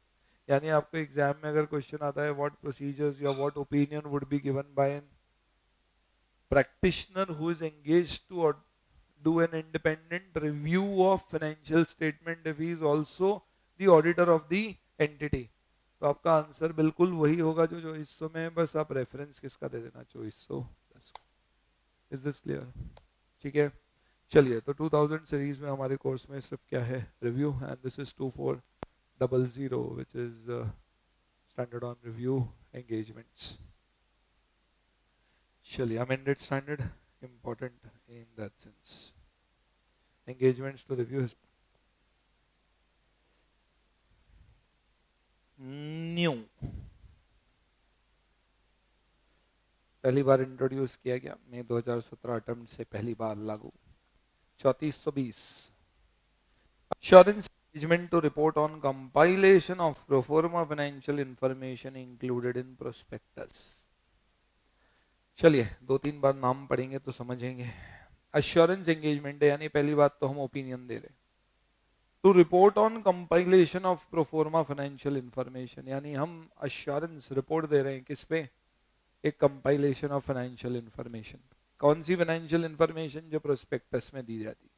यानी आपको एग्जाम में अगर क्वेश्चन आता है व्हाट प्रोसीजर्स या what opinion would be given by an practitioner who is engaged to do an independent review of financial statement if he is also the auditor of the entity, तो आपका answer बिल्कुल वही होगा जो 2400 में है, बस आप रेफरेंस किसका दे देना, 2410। Is this clear? ठीक है, चलिए। तो 2000 सीरीज में हमारे कोर्स में सिर्फ क्या है, review, and this is 2400 which is standard on review engagements. चलिए, amended standard important in that sense, engagements to review new पहली बार इंट्रोड्यूस किया गया मई 2017 अटेम्प्ट से पहली बार लागू। 3420 assurance engagement to report on compilation of pro forma financial information included in prospectus। चलिए, दो तीन बार नाम पढ़ेंगे तो समझेंगे। अश्योरेंस एंगेजमेंट है, यानी पहली बात तो हम ओपिनियन दे रहे हैं। To report on compilation of proforma financial information, यानी हम अश्योरेंस रिपोर्ट दे रहे हैं किस पे, एक कंपाइलेशन ऑफ फाइनेंशियल इंफॉर्मेशन। कौन सी फाइनेंशियल इंफॉर्मेशन? जो प्रोस्पेक्टस में दी जाती।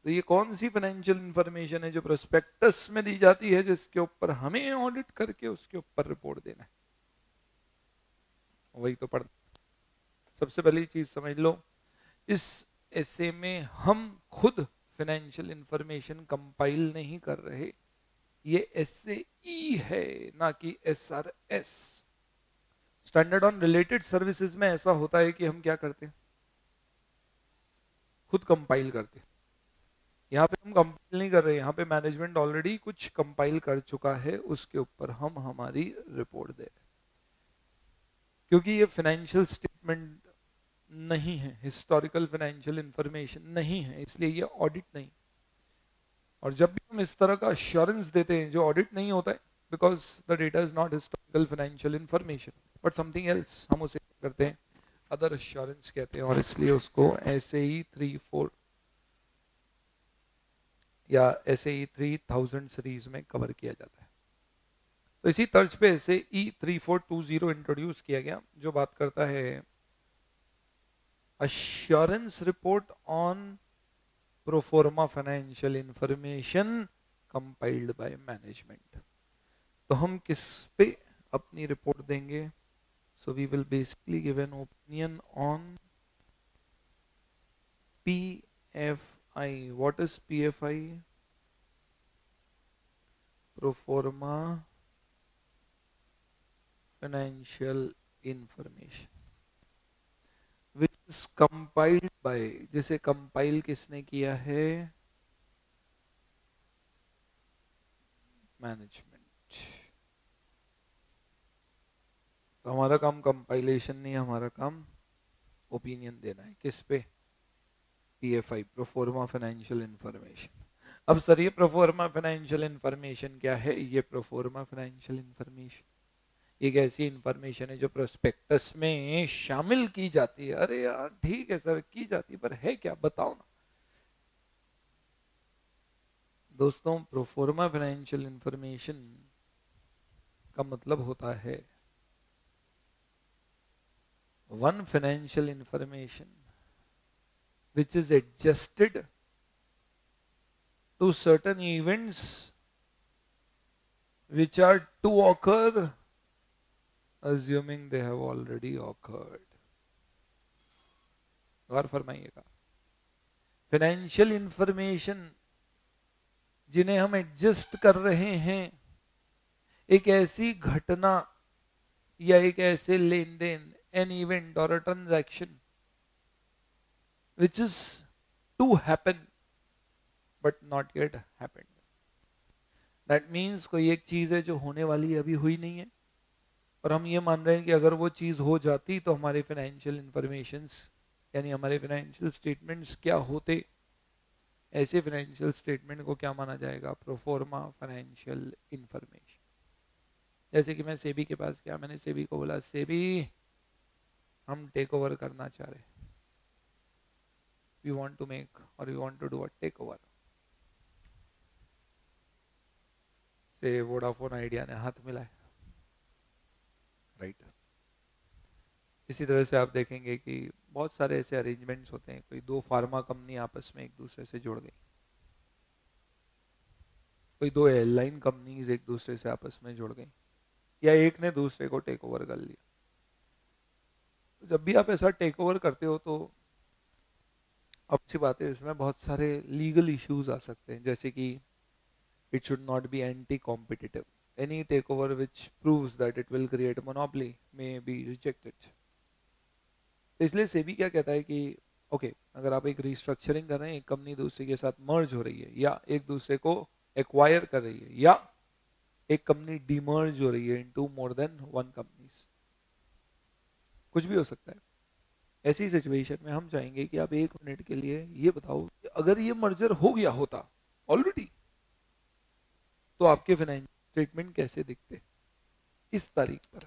तो ये कौन सी फाइनेंशियल इंफॉर्मेशन है जो प्रोस्पेक्टस में दी जाती है, जिसके ऊपर हमें ऑडिट करके उसके ऊपर रिपोर्ट देना है? वही तो पढ़। सबसे पहली चीज समझ लो, इस ऐसे में हम खुद फाइनेंशियल इंफॉर्मेशन कंपाइल नहीं कर रहे, ये एसए है, ना कि SRS. Standard on related services में ऐसा होता है कि हम क्या करते हैं, खुद कंपाइल करते हैं। यहाँ पे हम कंपाइल नहीं कर रहे, यहाँ पे मैनेजमेंट ऑलरेडी कुछ कंपाइल कर चुका है, उसके ऊपर हम हमारी रिपोर्ट दे रहे हैं। क्योंकि ये फाइनेंशियल स्टेटमेंट नहीं है, हिस्टोरिकल फाइनेंशियल इंफॉर्मेशन नहीं है, इसलिए ये ऑडिट नहीं। और जब भी हम इस तरह का अश्योरेंस देते हैं जो ऑडिट नहीं होता है, because the data is not historical financial information but something else, हम उसे करते हैं अदर अश्योरेंस कहते हैं, और इसलिए उसको ऐसे ही 34 या ऐसे ही 3000 सीरीज में कवर किया जाता है। तो इसी तर्ज पे ऐसे E3420 इंट्रोड्यूस किया गया, जो बात करता है assurance report on pro forma financial information compiled by management। तो हम किस पे अपनी रिपोर्ट देंगे? so we will basically give an opinion on PFI। what is PFI? pro forma financial information which is compiled by, जिसे compile किसने किया है? मैनेजमेंट। तो हमारा काम कंपाइलेशन नहीं, हमारा काम ओपिनियन देना है। किस पे? PFI, proforma financial information. अब सर, ये प्रोफॉर्मा फाइनेंशियल इंफॉर्मेशन क्या है? ये प्रोफॉर्मा फाइनेंशियल इंफॉर्मेशन एक ऐसी इंफॉर्मेशन है जो प्रोस्पेक्टस में शामिल की जाती है। अरे यार ठीक है सर, की जाती, पर है क्या, बताओ ना। दोस्तों, प्रोफॉर्मा फाइनेंशियल इंफॉर्मेशन का मतलब होता है one financial information which is adjusted to certain events which are to occur assuming they have already occurred। गौर फरमाइएगा, फाइनेंशियल इंफॉर्मेशन जिन्हें हम एडजस्ट कर रहे हैं एक ऐसी घटना या एक ऐसे लेन देन, एन इवेंट और a transaction which is to happen but not yet happened। That means कोई एक चीज है जो होने वाली है, अभी हुई नहीं है, और हम ये मान रहे हैं कि अगर वो चीज हो जाती तो हमारे फाइनेंशियल इंफॉर्मेशंस यानी हमारे फाइनेंशियल स्टेटमेंट्स क्या होते। ऐसे फाइनेंशियल स्टेटमेंट को क्या माना जाएगा? Proforma financial information. जैसे कि मैं सेबी के पास गया, मैंने सेबी को बोला, सेबी हम टेक ओवर करना चाह रहे, वी वांट टू मेक और we want to do a take over. Say Vodafone Idea ने हाथ मिलाए, राइट। इसी तरह से आप देखेंगे कि बहुत सारे ऐसे अरेंजमेंट्स होते हैं, कोई दो फार्मा कंपनी आपस में एक दूसरे से जुड़ गई, कोई दो एयरलाइन कंपनीज एक दूसरे से आपस में जुड़ गई, या एक ने दूसरे को टेक ओवर कर लिया। तो जब भी आप ऐसा टेक ओवर करते हो तो अच्छी बात है, इसमें बहुत सारे लीगल इश्यूज आ सकते हैं, जैसे कि it should not be anti competitive, any take over which proves that it will create monopoly may be rejected. तो इसलिए सेबी क्या कहता है कि ओके, अगर आप एक रिस्ट्रक्चरिंग कर रहे हैं, एक कंपनी दूसरे के साथ मर्ज हो रही है, या एक दूसरे को एक्वायर कर रही है, या एक कंपनी डीमर्ज हो रही है into more than one companies, कुछ भी हो सकता है। ऐसी सिचुएशन में हम चाहेंगे कि आप एक मिनट के लिए ये बताओ कि अगर ये मर्जर हो गया होता ऑलरेडी, तो आपके फाइनेंशियल स्टेटमेंट कैसे दिखते इस तारीख पर,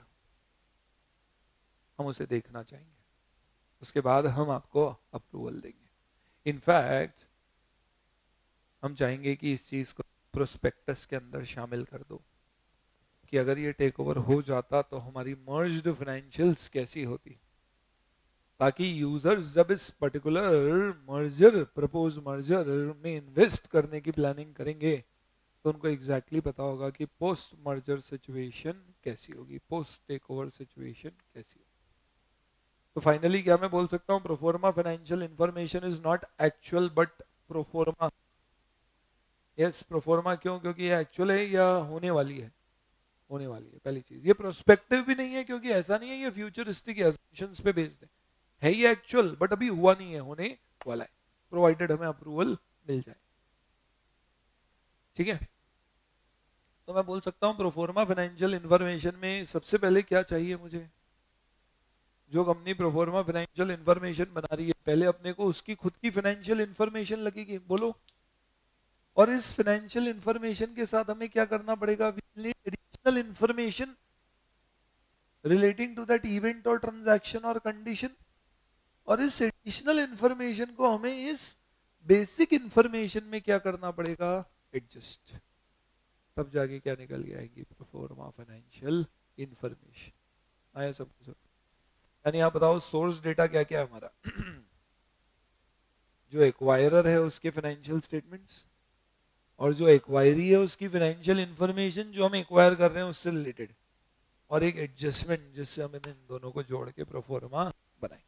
हम उसे देखना चाहेंगे। उसके बाद हम आपको अप्रूवल देंगे। इनफैक्ट हम चाहेंगे कि इस चीज को प्रोस्पेक्टस के अंदर शामिल कर दो कि अगर ये टेक ओवर हो जाता तो हमारी मर्ज्ड फाइनेंशियल्स कैसी होती, ताकि यूजर्स जब इस पर्टिकुलर मर्जर, प्रपोज मर्जर में इन्वेस्ट करने की प्लानिंग करेंगे तो उनको एग्जैक्टली पता होगा कि पोस्ट मर्जर सिचुएशन कैसी होगी, पोस्ट टेक ओवर सिचुएशन कैसी होगी। तो फाइनली क्या मैं बोल सकता हूं, proforma financial information is not actual but proforma. Yes, proforma क्यों? क्योंकि ये एक्चुअल है या होने वाली है, होने वाली है पहली चीज। ये प्रोस्पेक्टिव भी नहीं है, क्योंकि ऐसा नहीं है ये फ्यूचरिस्टिक एजम्पशंस पे बेस्ड है ये एक्चुअल, बट अभी हुआ नहीं है, होने वाला है, प्रोवाइडेड हमें अप्रूवल मिल जाए। ठीक है, तो मैं बोल सकता हूं प्रोफोर्मा फाइनेंशियल इंफॉर्मेशन में सबसे पहले क्या चाहिए मुझे, जो कंपनी प्रोफोर्मा फाइनेंशियल इंफॉर्मेशन बना रही है, पहले अपने को उसकी खुद की फाइनेंशियल इंफॉर्मेशन लगेगी, बोलो। और इस फाइनेंशियल इंफॉर्मेशन के साथ हमें क्या करना पड़ेगा, additional information relating to that event और ट्रांजैक्शन और कंडीशन। और इस एडिशनल इंफॉर्मेशन को हमें इस बेसिक इंफॉर्मेशन में क्या करना पड़ेगा, एडजस्ट। तब जाके क्या निकल के आएगी, प्रोफोर्मा फाइनेंशियल इंफॉर्मेशन। आया सब कुछ? यानी आप बताओ सोर्स डेटा क्या क्या है हमारा जो एक्वायरर है उसके फाइनेंशियल स्टेटमेंट्स, और जो एक्वायरी है उसकी फाइनेंशियल इंफॉर्मेशन जो हम एक्वायर कर रहे हैं उससे रिलेटेड, और एक एडजस्टमेंट जिससे हम इन दोनों को जोड़ के प्रोफोर्मा बनाए।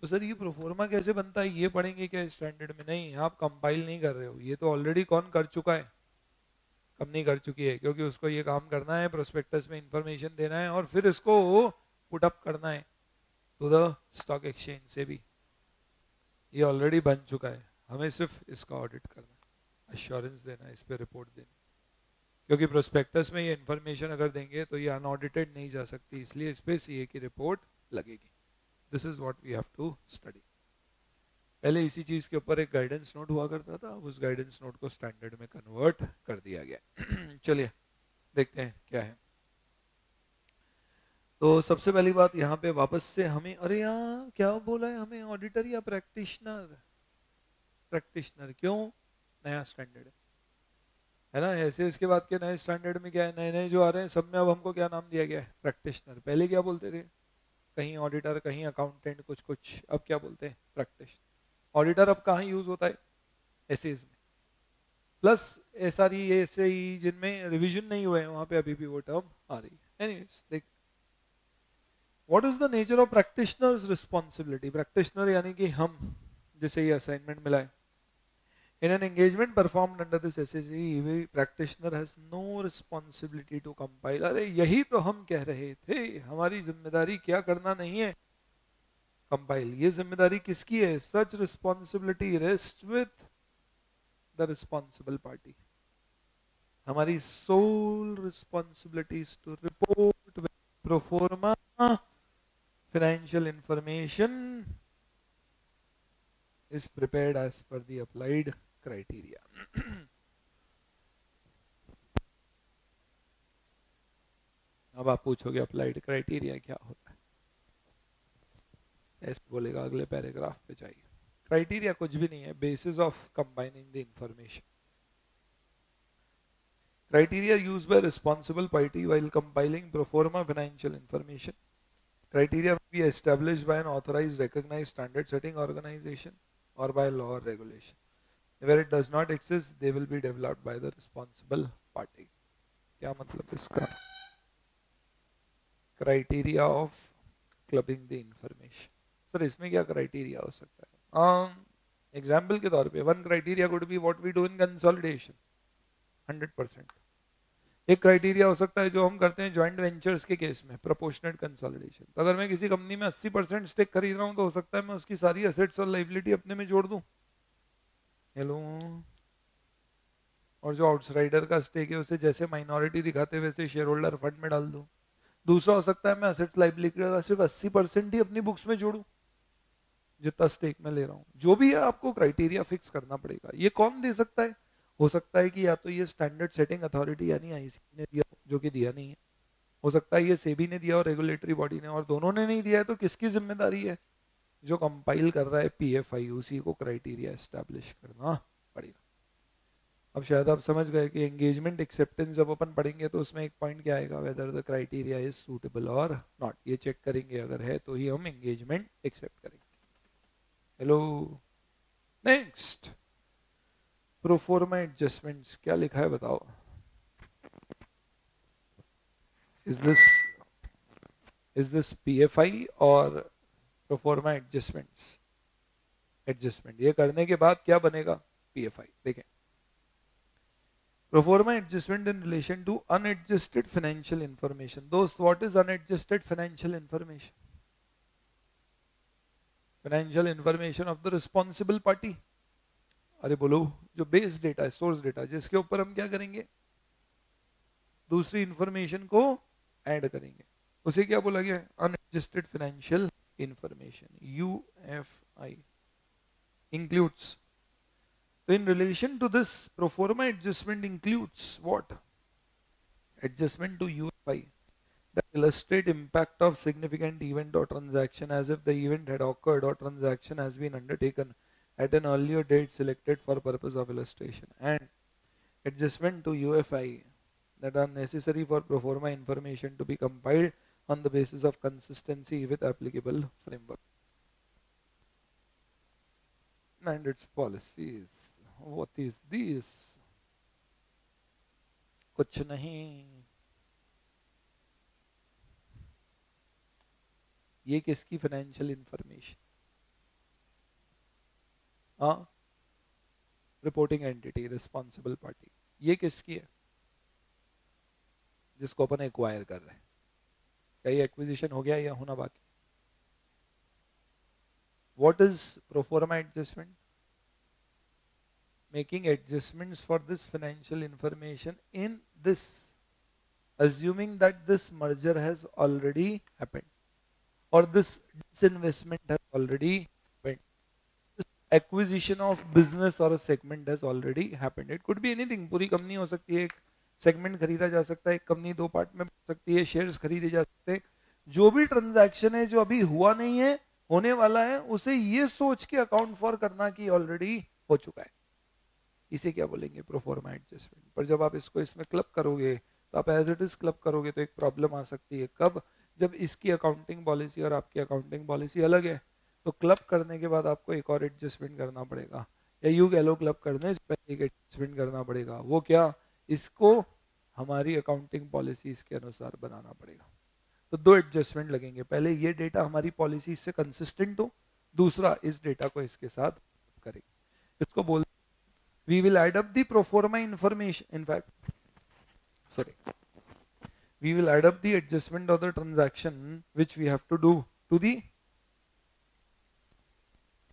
तो सर ये प्रोफोर्मा कैसे बनता है, ये पढ़ेंगे क्या स्टैंडर्ड में? नहीं, आप कंपाइल नहीं कर रहे हो, ये तो ऑलरेडी कौन कर चुका है, कंपनी कर चुकी है, क्योंकि उसको ये काम करना है, प्रोस्पेक्टस में इंफॉर्मेशन देना है और फिर इसको पुट अप करना है टू द स्टॉक एक्सचेंज से भी। ये ऑलरेडी बन चुका है, हमें सिर्फ इसका ऑडिट करना है, अश्योरेंस देना है, इस पर रिपोर्ट देनी, क्योंकि प्रोस्पेक्टस में ये इंफॉर्मेशन अगर देंगे तो ये अनऑडिटेड नहीं जा सकती, इसलिए इस पे सीए की रिपोर्ट लगेगी। This is what we have to study. पहले इसी चीज के ऊपर एक गाइडेंस नोट हुआ करता था, उस गाइडेंस नोट को स्टैंडर्ड में कन्वर्ट कर दिया गया। चलिए देखते हैं क्या है। तो सबसे पहली बात यहाँ पे वापस से हमें, अरे यहाँ क्या बोला है हमें, ऑडिटर या प्रैक्टिशनर? प्रैक्टिशनर क्यों? नया स्टैंडर्ड है ना, ऐसे इसके बाद के नए स्टैंडर्ड में क्या है, नए नए जो आ रहे हैं सब में अब हमको क्या नाम दिया गया है, प्रैक्टिशनर। पहले क्या बोलते थे, कहीं ऑडिटर कहीं अकाउंटेंट कुछ कुछ, अब क्या बोलते हैं, प्रैक्टिशनर। ऑडिटर अब कहाँ यूज होता है, एसेज में, प्लस एसआरई एसई जिनमें रिवीजन नहीं हुए हैं वहां पे अभी भी वो टर्म आ रही है। एनीवेज देख, what is the nature of practitioners responsibility? Practitioner यानी कि हम, जिसे ये असाइनमेंट मिला है, in an engagement performed under this SSE, practitioner has no responsibility to compile। अरे यही तो हम कह रहे थे, हमारी जिम्मेदारी क्या करना नहीं है, कंपाइल। ये जिम्मेदारी किसकी है? Such responsibility rest with the responsible party. हमारी sole responsibility is to report pro forma financial information is prepared as per the applied criteria। अब आप पूछोगे अप्लाइड क्राइटेरिया क्या होता है, ऐसे बोलेगा अगले पैराग्राफ पे जाइए। क्राइटेरिया कुछ भी नहीं है, basis of combining the information. Criteria used by responsible party while compiling pro forma financial information. Criteria may be established by an authorized, recognized, standard-setting organization or by law or regulation. Where it does not exist, they will be developed by the responsible party. क्या मतलब इसका? Criteria of clubbing the information. Sir इसमें क्या criteria हो सकता है? Example के तौर पे one criteria could be what we do in consolidation. 100%. एक क्राइटेरिया हो सकता है जो हम करते हैं ज्वाइंट वेंचर्स के केस में, प्रोपोर्शनेट कंसोलिडेशन। तो अगर मैं किसी कंपनी में 80% स्टेक खरीद रहा हूं तो हो सकता है मैं उसकी सारी एसेट्स और लाइबिलिटी अपने में जोड़ दूं। हेलो। और जो आउटसाइडर का स्टेक है उसे जैसे माइनॉरिटी दिखाते वैसे शेयर होल्डर फंड में डाल दूं। दूसरा हो सकता है मैं असेट्स लाइबिलिटी का सिर्फ 80% ही अपनी बुक्स में जोड़ूं, जितना स्टेक में ले रहा हूं। जो भी है आपको क्राइटेरिया फिक्स करना पड़ेगा। ये कौन दे सकता है? हो सकता है कि या तो ये स्टैंडर्ड सेटिंग अथॉरिटी यानी आईसीसी ने दिया, जो कि दिया नहीं है। हो सकता है ये सेबी ने दिया और रेगुलेटरी बॉडी ने, और दोनों ने नहीं दिया है तो किसकी जिम्मेदारी है? जो कंपाइल कर रहा है पीएफआई, उसी को क्राइटेरिया एस्टैब्लिश करना पड़ेगा। अब शायद आप समझ गए कि एंगेजमेंट एक्सेप्टेंस जब अपन पढ़ेंगे तो उसमें एक पॉइंट क्या आएगा, whether the criteria is suitable और नॉट। ये चेक करेंगे, अगर है तो ही हम एंगेजमेंट एक्सेप्ट करेंगे। हेलो। Next, pro forma adjustments. क्या लिखा है बताओ? इज दिस पीएफआई और प्रोफॉर्मा एडजस्टमेंट्स? एडजस्टमेंट ये करने के बाद क्या बनेगा? पीएफआई। देखें, pro forma adjustment in relation to unadjusted financial information. दोस्त, what is unadjusted financial information? Financial information of the responsible party. अरे बोलो, जो बेस डेटा है, सोर्स डेटा, जिसके ऊपर हम क्या करेंगे? दूसरी इंफॉर्मेशन को ऐड करेंगे, उसे क्या बोला गया? Unadjusted financial information, UFI. Includes, so in relation to this, pro forma adjustment includes what? Adjustment to UFI that illustrate impact of significant event or transaction as if the event had occurred or transaction has been undertaken at an earlier date selected for purpose of illustration, and adjustment to UFI that are necessary for pro forma information to be compiled on the basis of consistency with applicable framework and its policies. What is this? कुछ नहीं। ये किसकी financial information? हाँ, reporting entity, responsible party. ये किसकी है? जिसको अपन acquire कर रहे हैं। क्या ये एक्विजिशन हो गया या होना बाकी? What is proforma adjustment? Making adjustments for this financial information in this, assuming that this merger has already happened or this disinvestment has already happened, this acquisition of business or a segment has already happened. It could be anything, पूरी company हो सकती है, एक segment खरीदा जा सकता है, एक कंपनी दो पार्ट में बन सकती है, शेयर्स खरीदे जा सकते हैं। जो भी ट्रांजैक्शन है जो अभी हुआ नहीं है, होने वाला है, उसे ये सोच के अकाउंट फॉर करना कि ऑलरेडी हो चुका है, इसे क्या बोलेंगे? Proforma adjustment. पर जब आप इसको इसमें क्लब करोगे तो आप एज इट इज क्लब करोगे तो एक प्रॉब्लम आ सकती है। कब? जब इसकी अकाउंटिंग पॉलिसी और आपकी अकाउंटिंग पॉलिसी अलग है, तो क्लब करने के बाद आपको एक और एडजस्टमेंट करना पड़ेगा, या यू कह लो क्लब करने से पहले एक एडजस्टमेंट करना पड़ेगा। वो क्या? इसको हमारी अकाउंटिंग पॉलिसी इसके अनुसार बनाना पड़ेगा। तो दो एडजस्टमेंट लगेंगे, पहले ये डेटा हमारी पॉलिसी से कंसिस्टेंट हो, दूसरा इस डेटा को इसके साथ करेंगे। इसको बोल, we will add up the pro forma information, in fact, sorry, we will add up the adjustment of the transaction which we have to do to the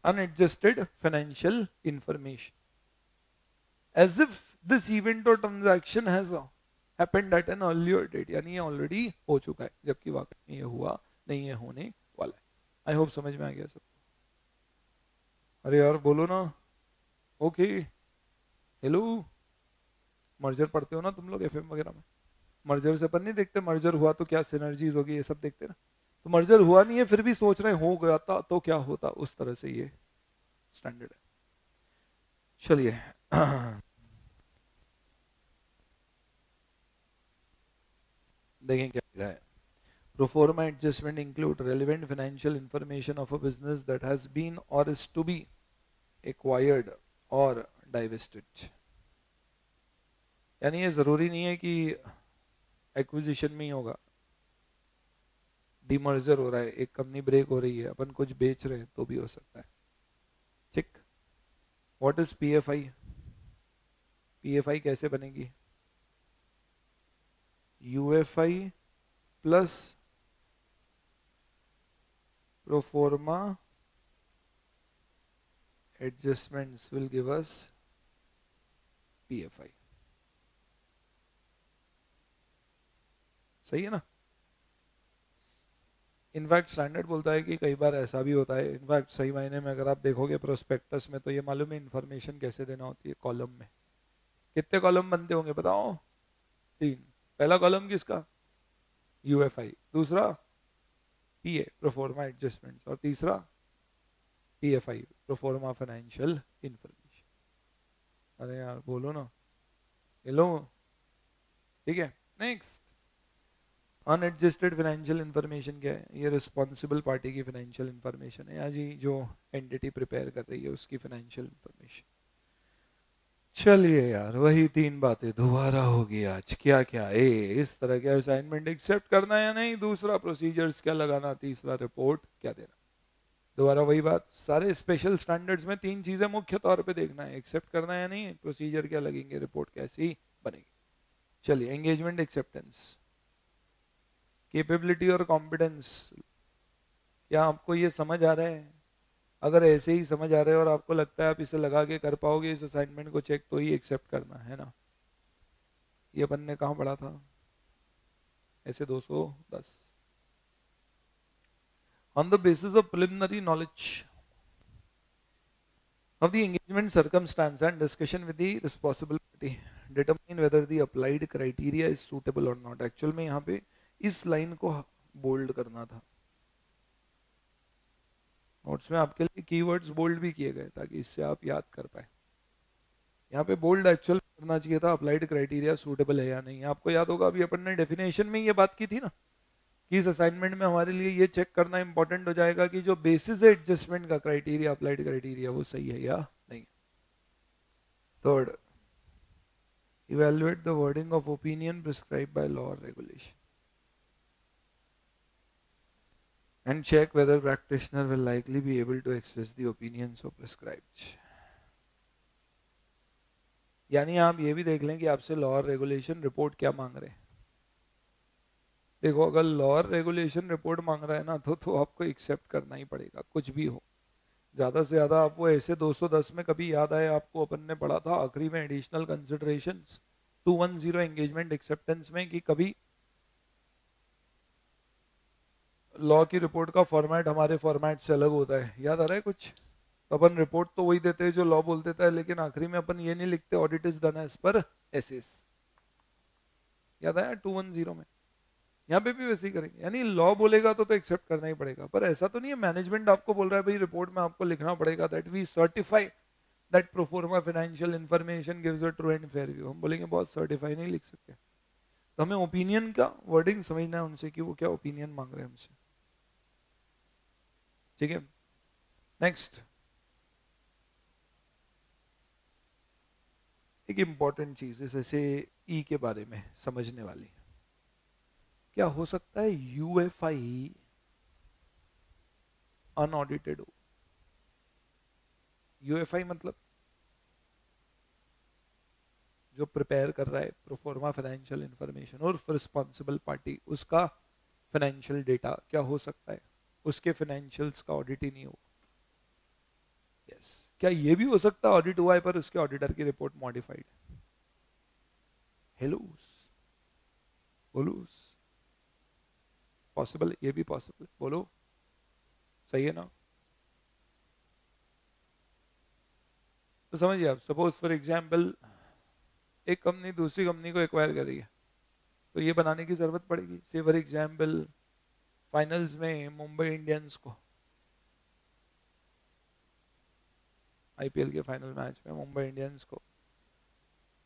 unadjusted financial information as if this event or transaction has happened at an earlier date, यानी ये already हो चुका है, जबकि वाकई ये हुआ नहीं है, होने वाला है। आई होप समझ में आ गया सब। अरे यार बोलो ना। ओके। हेलो। मर्जर पढ़ते हो ना तुम लोग एफएम वगैरह में? मर्जर से अपन नहीं देखते, मर्जर हुआ तो क्या सिनर्जीज होगी, ये सब देखते ना। तो मर्जर हुआ नहीं है फिर भी सोच रहे हो गया था तो क्या होता, उस तरह से ये स्टैंडर्ड है। चलिए देखें क्या लिखा है। Proforma adjustment include relevant financial information of a business that has been or is to be acquired or divested. यानी ये जरूरी नहीं है कि एक्विजिशन में ही होगा, डीमर्जर हो रहा है, एक कंपनी ब्रेक हो रही है, अपन कुछ बेच रहे हैं तो भी हो सकता है। ठीक। What is PFI? पीएफआई कैसे बनेगी? UFI plus proforma adjustments will give us PFI. सही है ना? इनफैक्ट स्टैंडर्ड बोलता है कि कई बार ऐसा भी होता है, इनफैक्ट सही मायने में अगर आप देखोगे प्रोस्पेक्टस में तो ये मालूम है इन्फॉर्मेशन कैसे देना होती है कॉलम में। कितने कॉलम बनते होंगे बताओ? 3। पहला कॉलम किसका? यूएफआई, दूसरा पीए प्रोफोर्मा एडजस्टमेंट्स, और तीसरा पीएफआई प्रोफोर्मा फाइनेंशियल इंफॉर्मेशन। अरे यार बोलो ना, हेलो। ठीक है, नेक्स्ट। अनएडजस्टेड फाइनेंशियल इंफॉर्मेशन क्या है? ये रिस्पॉन्सिबल पार्टी की फाइनेंशियल इंफॉर्मेशन है, या जी जो एंटिटी प्रिपेयर कर रही है उसकी फाइनेंशियल इंफॉर्मेशन। चलिए यार, वही 3 बातें दोबारा होगी आज। क्या क्या? ए, इस तरह के असाइनमेंट एक्सेप्ट करना या नहीं, दूसरा प्रोसीजर्स क्या लगाना, तीसरा रिपोर्ट क्या देना। दोबारा वही बात, सारे स्पेशल स्टैंडर्ड्स में 3 चीजें मुख्य तौर पे देखना है, एक्सेप्ट करना या नहीं, प्रोसीजर क्या लगेंगे, रिपोर्ट कैसी बनेगी। चलिए, एंगेजमेंट एक्सेप्टेंस, कैपेबिलिटी और कॉम्पिटेंस। क्या आपको ये समझ आ रहा है? अगर ऐसे ही समझ आ रहा है और आपको लगता है आप इसे लगा के कर पाओगे इस असाइनमेंट को चेक, तो ही एक्सेप्ट करना है ना। ये अपन ने कहाँ पढ़ा था? ऐसे 210। On the basis of preliminary knowledge of the engagement circumstance and discussion with the responsible party, determine whether the applied criteria is suitable or not। Actual में यहाँ पे इस लाइन को बोल्ड करना था। नोट्स में आपके लिए कीवर्ड्स बोल्ड भी किए गए ताकि इससे आप याद कर पाए। यहाँ पे बोल्ड एक्चुअल करना चाहिए था, अप्लाइड क्राइटेरिया सूटेबल है या नहीं। आपको याद होगा अभी अपन ने डेफिनेशन में ये बात की थी ना, कि इस असाइनमेंट में हमारे लिए ये चेक करना इंपॉर्टेंट हो जाएगा कि जो बेसिस है एडजस्टमेंट का क्राइटेरिया, अप्लाइड क्राइटेरिया, वो सही है या नहीं। Third, evaluate the wording of opinion prescribed by law or regulation and check whether practitioner will likely be able to express the opinion so prescribed। यानी आप ये भी देख लें कि आपसे लॉ और रेगुलेशन रिपोर्ट क्या मांग रहे हैं। देखो, अगर लॉ और रेगुलेशन रिपोर्ट मांग रहा है ना, तो आपको एक्सेप्ट करना ही पड़ेगा, कुछ भी हो। ज्यादा से ज्यादा आपको ऐसे 210 में कभी याद आए आपको, अपन ने पढ़ा था आखिरी में एडिशनल कंसिडरेशंस 210 एंगेजमेंट एक्सेप्टेंस में, कि कभी लॉ की रिपोर्ट का फॉर्मेट हमारे फॉर्मेट से अलग होता है। याद आ रहा है कुछ? तो अपन रिपोर्ट तो वही देते हैं जो लॉ बोल देता है, लेकिन आखिरी में अपन ये नहीं लिखते audit is done as per SS. याद आया 210 में? यहाँ पे भी वैसे ही करेंगे, यानी लॉ बोलेगा तो एक्सेप्ट करना ही पड़ेगा। पर ऐसा तो नहीं है मैनेजमेंट आपको बोल रहा है भाई रिपोर्ट में आपको लिखना पड़ेगा that we certify that proforma financial information gives a true and fair view. हम बोलेंगे बहुत सर्टिफाई नहीं लिख सकते, तो हमें ओपिनियन का वर्डिंग समझना है उनसे कि वो क्या ओपिनियन मांग रहे हैं हमसे। ठीक है, नेक्स्ट। एक इंपॉर्टेंट चीज इस ऐसे ई के बारे में समझने वाली, क्या हो सकता है यूएफआई अनऑडिटेड हो? यूएफआई मतलब जो प्रिपेयर कर रहा है प्रोफॉर्मा फाइनेंशियल इंफॉर्मेशन और रिस्पॉन्सिबल पार्टी, उसका फाइनेंशियल डेटा क्या हो सकता है उसके फाइनेंशियल्स का ऑडिट ही नहीं हो? यस। क्या ये भी हो सकता है ऑडिट हुआ है पर उसके ऑडिटर की रिपोर्ट मॉडिफाइड? हेलोस, बोलूस, पॉसिबल, ये भी पॉसिबल, बोलो सही है ना? तो समझिए आप, सपोज फॉर एग्जांपल एक कंपनी दूसरी कंपनी को एक्वायर कर रही है, तो ये बनाने की जरूरत पड़ेगी। से फॉर एग्जांपल फाइनल्स में मुंबई इंडियंस को, आईपीएल के फाइनल मैच में मुंबई इंडियंस को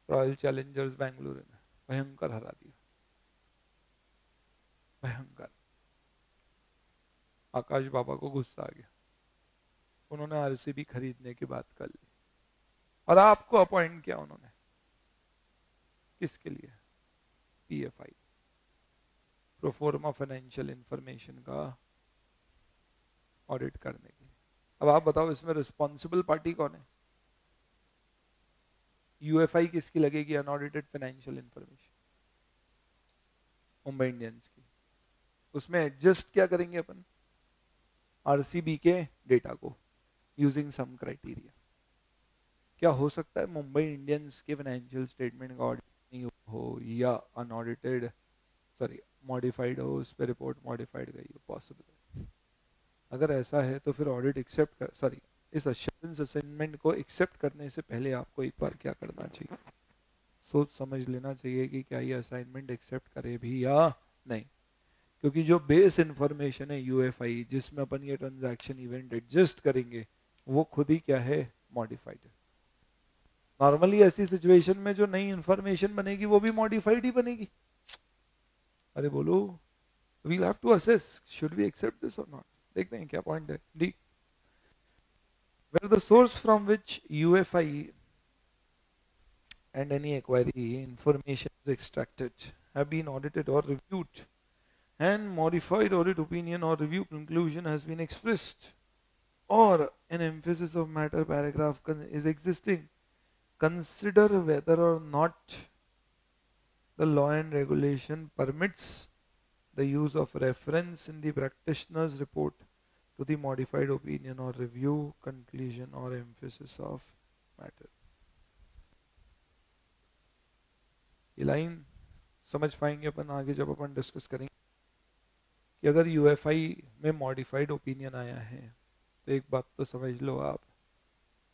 रॉयल चैलेंजर्स बेंगलुरु ने भयंकर हरा दिया। भयंकर। आकाश बाबा को गुस्सा आ गया, उन्होंने आरसीबी खरीदने की बात कर ली और आपको अपॉइंट किया उन्होंने, किसके लिए? पीएफआई, प्रोफोर्मा फाइनेंशियल इंफॉर्मेशन का ऑडिट करने के लिए। अब आप बताओ इसमें रिस्पॉन्सिबल पार्टी कौन है? यूएफआई किसकी लगेगी? Unaudited financial information, Mumbai Indians की। उसमें एडजस्ट क्या करेंगे अपन? आरसीबी के डेटा को यूजिंग सम क्राइटेरिया। क्या हो सकता है मुंबई इंडियंस के फाइनेंशियल स्टेटमेंट का ऑडिट नहीं हो या अनऑडिटेड, सॉरी मॉडिफाइड हो, उस पर रिपोर्ट मॉडिफाइड गई हो? पॉसिबल है। अगर ऐसा है तो फिर ऑडिट एक्सेप्ट कर, सॉरी इस अश्योरेंस असाइनमेंट को एक्सेप्ट करने से पहले आपको एक बार क्या करना चाहिए? सोच समझ लेना चाहिए कि क्या ये असाइनमेंट एक्सेप्ट करे भी या नहीं। क्योंकि जो बेस इंफॉर्मेशन है यूएफआई, जिसमें अपन ये ट्रांजैक्शन इवेंट एडजस्ट करेंगे, वो खुद ही क्या है? मॉडिफाइड है। नॉर्मली ऐसी सिचुएशन में जो नई इंफॉर्मेशन बनेगी वो भी मॉडिफाइड ही बनेगी। अरे बोलो, we'll have to assess should we accept this और नॉट। देखते हैं क्या पॉइंट है। D, where the source from which UFI and any inquiry information is extracted have been audited or reviewed and modified audit opinion or review conclusion has been expressed or an emphasis of matter paragraph is existing, consider whether or not the law and regulation permits the use of reference in the practitioner's report to the modified opinion or review conclusion or emphasis of matter। ये line समझ पाएंगे अपन आगे जब अपन discuss करेंगे कि अगर UFI में modified opinion आया है तो एक बात तो समझ लो आप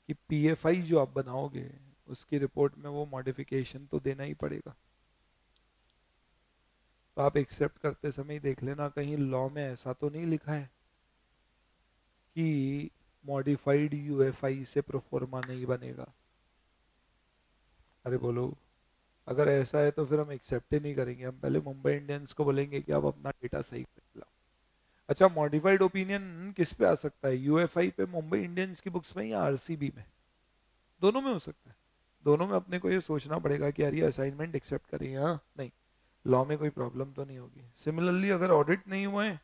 कि पीएफआई जो आप बनाओगे उसकी रिपोर्ट में वो मॉडिफिकेशन तो देना ही पड़ेगा। तो आप एक्सेप्ट करते समय देख लेना कहीं लॉ में ऐसा तो नहीं लिखा है कि मॉडिफाइड यूएफआई से प्रोफोर्मा नहीं बनेगा। अरे बोलो, अगर ऐसा है तो फिर हम एक्सेप्ट ही नहीं करेंगे। हम पहले मुंबई इंडियंस को बोलेंगे कि आप अपना डेटा सही कर लो। अच्छा, मॉडिफाइड ओपिनियन किस पे आ सकता है? यूएफआई पे, मुंबई इंडियंस की बुक्स में, या आरसीबी में? दोनों में हो सकता है। दोनों में अपने को ये सोचना पड़ेगा कि यार ये असाइनमेंट एक्सेप्ट करें या नहीं, लॉ में कोई प्रॉब्लम तो नहीं होगी। सिमिलरली अगर ऑडिट नहीं हुए हैं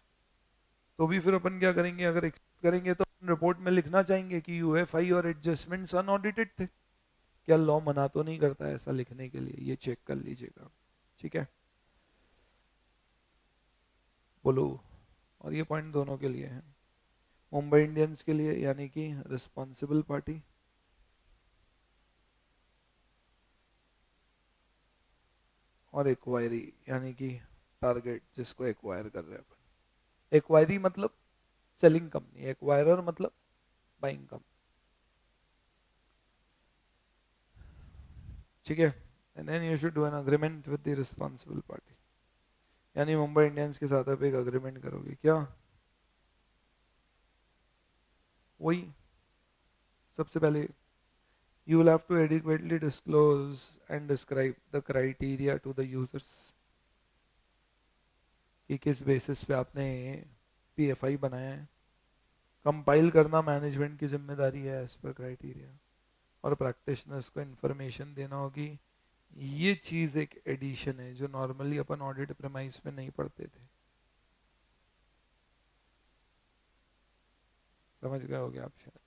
तो भी फिर अपन क्या करेंगे? अगर एक्सेप्ट करेंगे तो रिपोर्ट में लिखना चाहेंगे कि यूएफआई और एडजस्टमेंट्स अनऑडिटेड थे। क्या लॉ मना तो नहीं करता है ऐसा लिखने के लिए? ये चेक कर लीजिएगा, ठीक है? बोलो। और ये पॉइंट दोनों के लिए है, मुंबई इंडियंस के लिए यानी कि रिस्पॉन्सिबल पार्टी, और एक्वायरी यानी कि टारगेट जिसको एक्वायर कर रहे हैं अपन। एक्वायरी मतलब सेलिंग कंपनी, एक्वायरर मतलब बाइंग कंपनी, ठीक है? And then you should do an agreement with the responsible party, यानी मुंबई इंडियंस के साथ आप एक अग्रीमेंट करोगे। क्या? वही, सबसे पहले you will have to adequately disclose and describe the criteria to the users कि किस बेसिस पे आपने पीएफआई बनाया है। कंपाइल करना मैनेजमेंट की जिम्मेदारी है एज पर क्राइटेरिया, और प्रैक्टिशनर्स को इन्फॉर्मेशन देना होगी। ये चीज एक एडिशन है जो नॉर्मली अपन ऑडिट प्रेमाइस में नहीं पढ़ते थे। समझ गए होगे आप शायद।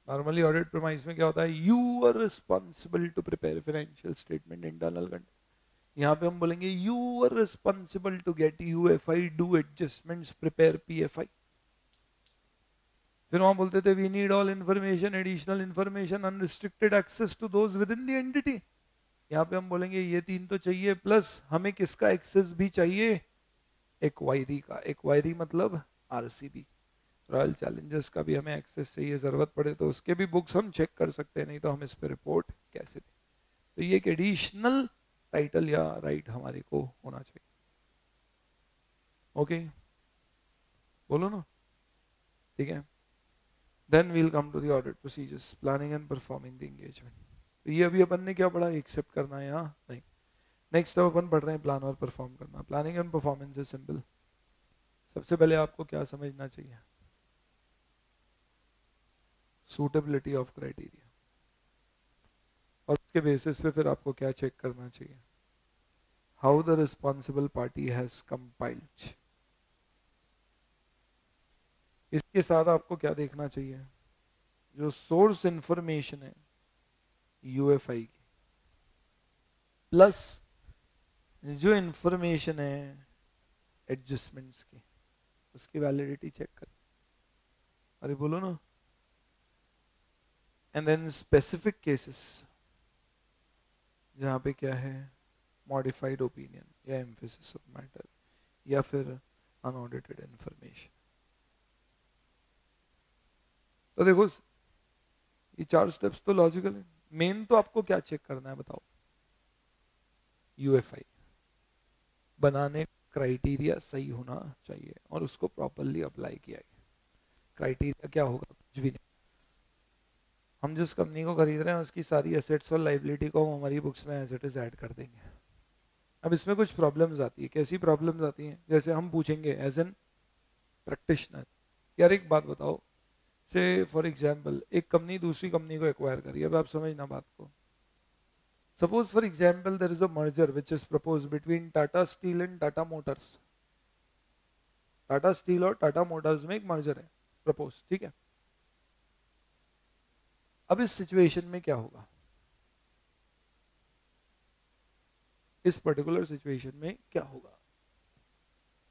नॉर्मली ऑडिट प्रेमाइस में क्या होता है? You are responsible to prepare financial statement internal control. यहाँ पे हम बोलेंगे you are responsible to get UFI, do adjustments, prepare PFI. फिर वहां बोलते थे we need all information, additional information, unrestricted access to those within the entity. यहाँ पे हम बोलेंगे ये तीन तो चाहिए, प्लस हमें किसका एक्सेस भी चाहिए? एक्वायरी का। एक्वायरी मतलब आरसीबी, रॉयल चैलेंजर्स का भी हमें एक्सेस चाहिए, जरूरत पड़े तो उसके भी बुक्स हम चेक कर सकते हैं, नहीं तो हम इस पर रिपोर्ट कैसे दें? तो ये एक एडिशनल टाइटल या राइट हमारे को होना चाहिए। ओके, बोलो ना, ठीक है? Then we'll come to the audit procedures, planning and performing the engagement. तो ये अभी अपन ने क्या पढ़ा? एक्सेप्ट करना है या नहीं। नेक्स्ट अब अपन पढ़ रहे हैं प्लान और परफॉर्म करना। Planning and performance is simple. सबसे पहले आपको क्या समझना चाहिए? Suitability of criteria. और उसके बेसिस पे फिर आपको क्या चेक करना चाहिए? How the responsible party has compiled. इसके साथ आपको क्या देखना चाहिए? जो सोर्स इंफॉर्मेशन है यूएफआई की, प्लस जो इंफॉर्मेशन है एडजस्टमेंट्स की, उसकी वैलिडिटी चेक कर। अरे बोलो ना। एंड देन स्पेसिफिक केसेस जहाँ पे क्या है, मॉडिफाइड ओपिनियन या एम्फेसिस ऑफ मैटर या फिर अनऑडिटेड इंफॉर्मेशन। तो देखो, ये 4 स्टेप्स तो लॉजिकल है। मेन तो आपको क्या चेक करना है बताओ? यूएफआई बनाने क्राइटेरिया सही होना चाहिए और उसको प्रॉपरली अप्लाई किया गया। क्राइटेरिया क्या होगा? कुछ भी नहीं। हम जिस कंपनी को खरीद रहे हैं उसकी सारी एसेट्स और लाइबिलिटी को हम हमारी बुक्स में एज इट इज ऐड कर देंगे। अब इसमें कुछ प्रॉब्लम्स आती है। कैसी प्रॉब्लम्स आती हैं? जैसे हम पूछेंगे एज एन प्रैक्टिशनर, यार एक बात बताओ, से फॉर एग्जांपल एक कंपनी दूसरी कंपनी को एक्वायर करी है। अब आप समझना बात को। Suppose for example there is a merger which is proposed between Tata steel and Tata motors. Tata steel और टाटा मोटर्स में एक मर्जर है प्रपोज, ठीक है। अब इस सिचुएशन में क्या होगा? इस पर्टिकुलर सिचुएशन में क्या होगा?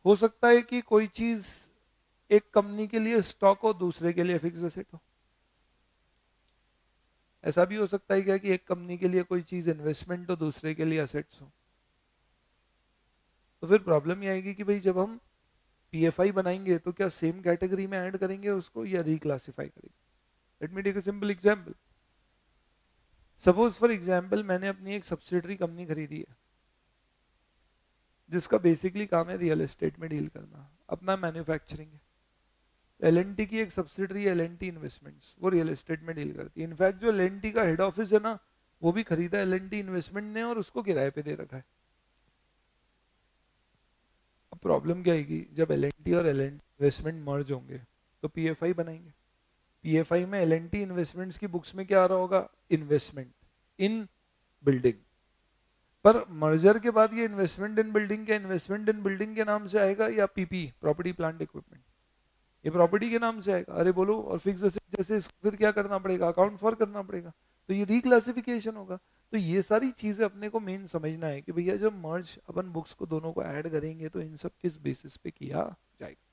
हो सकता है कि कोई चीज एक कंपनी के लिए स्टॉक हो, दूसरे के लिए फिक्स एसेट हो। ऐसा भी हो सकता है क्या कि एक कंपनी के लिए कोई चीज इन्वेस्टमेंट हो, दूसरे के लिए असेट्स हो। तो फिर प्रॉब्लम ये आएगी कि भाई जब हम पीएफआई बनाएंगे तो क्या सेम कैटेगरी में ऐड करेंगे उसको या रिक्लासिफाई करेंगे? Let me take a simple example. Suppose for example मैंने अपनी एक सब्सिडरी कंपनी खरीदी है जिसका बेसिकली काम है रियल एस्टेट में डील करना, अपना मैन्युफैक्चरिंग है। एलएनटी की एक सब्सिडरी एलएनटी इन्वेस्टमेंट्स, वो रियल एस्टेट में डील करती है। इनफैक्ट जो एलएनटी का हेड ऑफिस है ना, वो भी खरीदा एलएनटी इन्वेस्टमेंट ने और उसको किराए पे दे रखा है। अब प्रॉब्लम क्या आएगी? जब एलएनटी और एलएनटी इन्वेस्टमेंट मर्ज होंगे तो पीएफआई बनाएंगे। पीएफआई में एलएनटी इन्वेस्टमेंट्स की बुक्स में क्या आ रहा होगा? इन्वेस्टमेंट इन बिल्डिंग। पर मर्जर के बाद ये इन्वेस्टमेंट इन बिल्डिंग क्या इन्वेस्टमेंट इन बिल्डिंग के नाम से आएगा या पीपी, प्रॉपर्टी प्लांट इक्विपमेंट? ये प्रॉपर्टी के नाम से आएगा। अरे बोलो। और फिक्स एसेट जैसे इसको फिर क्या करना पड़ेगा? अकाउंट फॉर करना पड़ेगा। तो ये रिक्लासिफिकेशन होगा। तो ये सारी चीजें अपने को मेन समझना है कि भैया जब मर्ज अपन बुक्स को दोनों को ऐड करेंगे तो इन सब किस बेसिस पे किया जाएगा।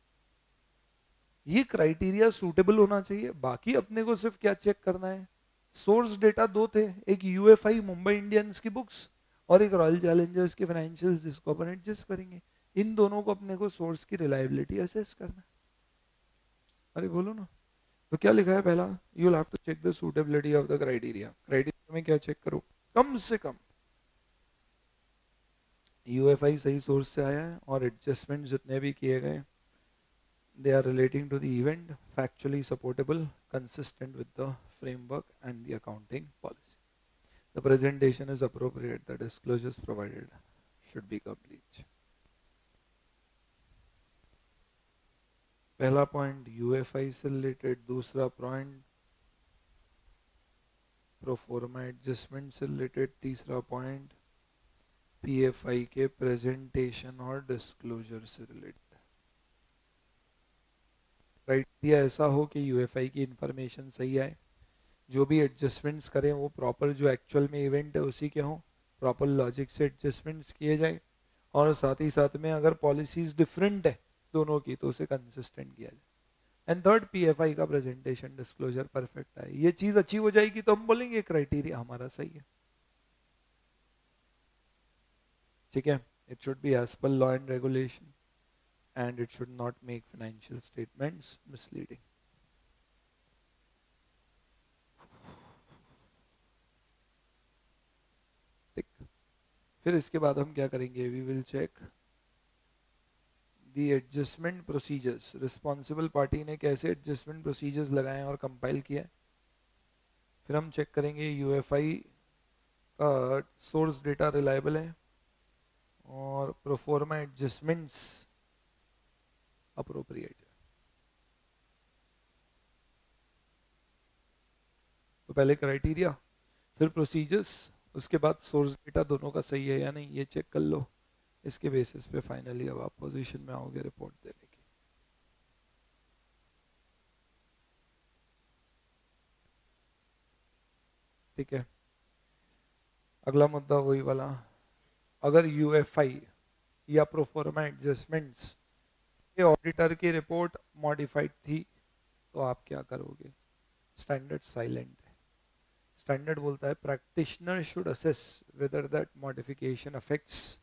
ये क्राइटेरिया सूटेबल होना चाहिए। बाकी अपने को सिर्फ क्या चेक करना है? सोर्स डेटा दो थे, एक यूएफआई मुंबई इंडियंस की बुक्स और एक रॉयल चैलेंजर्स के फाइनेंशियल्स जिसको अपन एडजस्ट करेंगे। इन दोनों को अपने को सोर्स की रिलायबिलिटी असेस करना है। अरे बोलो ना। तो क्या लिखा है पहला? You will have to check the suitability of the criteria. Criteria में क्या चेक करो? कम से कम यूएफआई सही सोर्स से आया है और एडजस्टमेंट जितने भी किए गए they are relating to the event, factually supportable, consistent with the framework and the accounting policy. The presentation is appropriate, the disclosures provided should be complete. पहला पॉइंट यूएफआई से रिलेटेड, दूसरा पॉइंट प्रोफॉर्मा एडजस्टमेंट से related, तीसरा point PFI के presentation और disclosure से related. Criteria ऐसा हो कि यूएफआई की इंफॉर्मेशन सही आए, जो भी एडजस्टमेंट्स करें वो प्रॉपर जो एक्चुअल में इवेंट है उसी के हों, प्रॉपर लॉजिक से एडजस्टमेंट्स किए जाए और साथ ही साथ में अगर पॉलिसीज डिफरेंट है दोनों की तो उसे कंसिस्टेंट किया जाए। एंड थर्ड, पीएफआई का प्रेजेंटेशन डिस्क्लोजर परफेक्ट है। ये चीज अच्छी हो जाएगी तो हम बोलेंगे क्राइटेरिया हमारा सही है। ठीक है। It should be as per law and regulation and it should not make financial statements misleading. ठीक। फिर इसके बाद हम क्या करेंगे? We will check the adjustment procedures. Responsible party ने कैसे एडजस्टमेंट प्रोसीजर्स लगाए और कंपाइल किया। फिर हम चेक करेंगे यूएफआई का सोर्स डेटा रिलायबल है, और प्रोफोर्मा एडजस्टमेंट्स अप्रोप्रिएट है। तो पहले क्राइटेरिया, फिर प्रोसीजर्स, उसके बाद सोर्स डेटा दोनों का सही है या नहीं ये चेक कर लो। इसके बेसिस पे फाइनली अब आप पोजीशन में आओगे रिपोर्ट देने की। ठीक है, अगला मुद्दा वही वाला, अगर यूएफआई या प्रोफॉर्मा एडजस्टमेंट्स के ऑडिटर की रिपोर्ट मॉडिफाइड थी तो आप क्या करोगे। स्टैंडर्ड साइलेंट है। स्टैंडर्ड बोलता है practitioner should assess whether that modification affects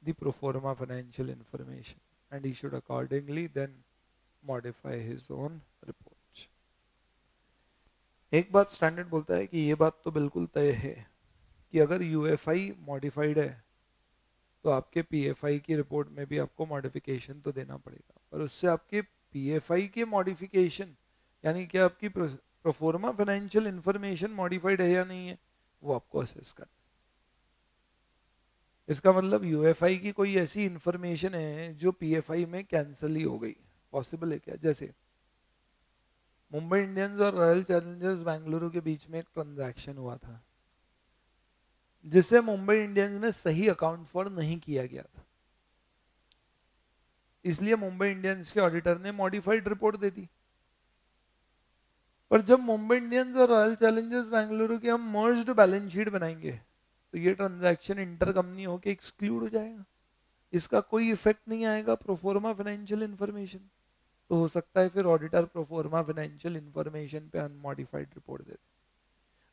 the proforma financial information and he should accordingly then modify his own report. एक बात स्टैंडर्ड बोलता है कि ये बात तो बिल्कुल तय है कि अगर यूएफआई मॉडिफाइड है तो आपके पीएफआई की रिपोर्ट में भी आपको मॉडिफिकेशन तो देना पड़ेगा, पर उससे आपके पीएफआई के मॉडिफिकेशन यानी कि आपकी प्रोफोर्मा फाइनेंशियल इंफॉर्मेशन मॉडिफाइड है या नहीं है वो आपको असेस करना। इसका मतलब यूएफआई की कोई ऐसी इंफॉर्मेशन है जो पीएफआई में कैंसिल ही हो गई, पॉसिबल है क्या। जैसे मुंबई इंडियंस और रॉयल चैलेंजर्स बेंगलुरु के बीच में एक ट्रांजैक्शन हुआ था जिसे मुंबई इंडियंस ने सही अकाउंट फॉर नहीं किया गया था, इसलिए मुंबई इंडियंस के ऑडिटर ने मॉडिफाइड रिपोर्ट दे दी। पर जब मुंबई इंडियंस और रॉयल चैलेंजर्स बेंगलुरु की हम मर्ज्ड बैलेंस शीट बनाएंगे तो ये ट्रांजैक्शन इंटर कंपनी होकर एक्सक्लूड हो जाएगा, इसका कोई इफेक्ट नहीं आएगा प्रोफोर्मा फाइनेंशियल इंफॉर्मेशन। तो हो सकता है फिर ऑडिटर प्रोफोर्मा फाइनेंशियल इंफॉर्मेशन पे अनमॉडिफाइड रिपोर्ट दे दे,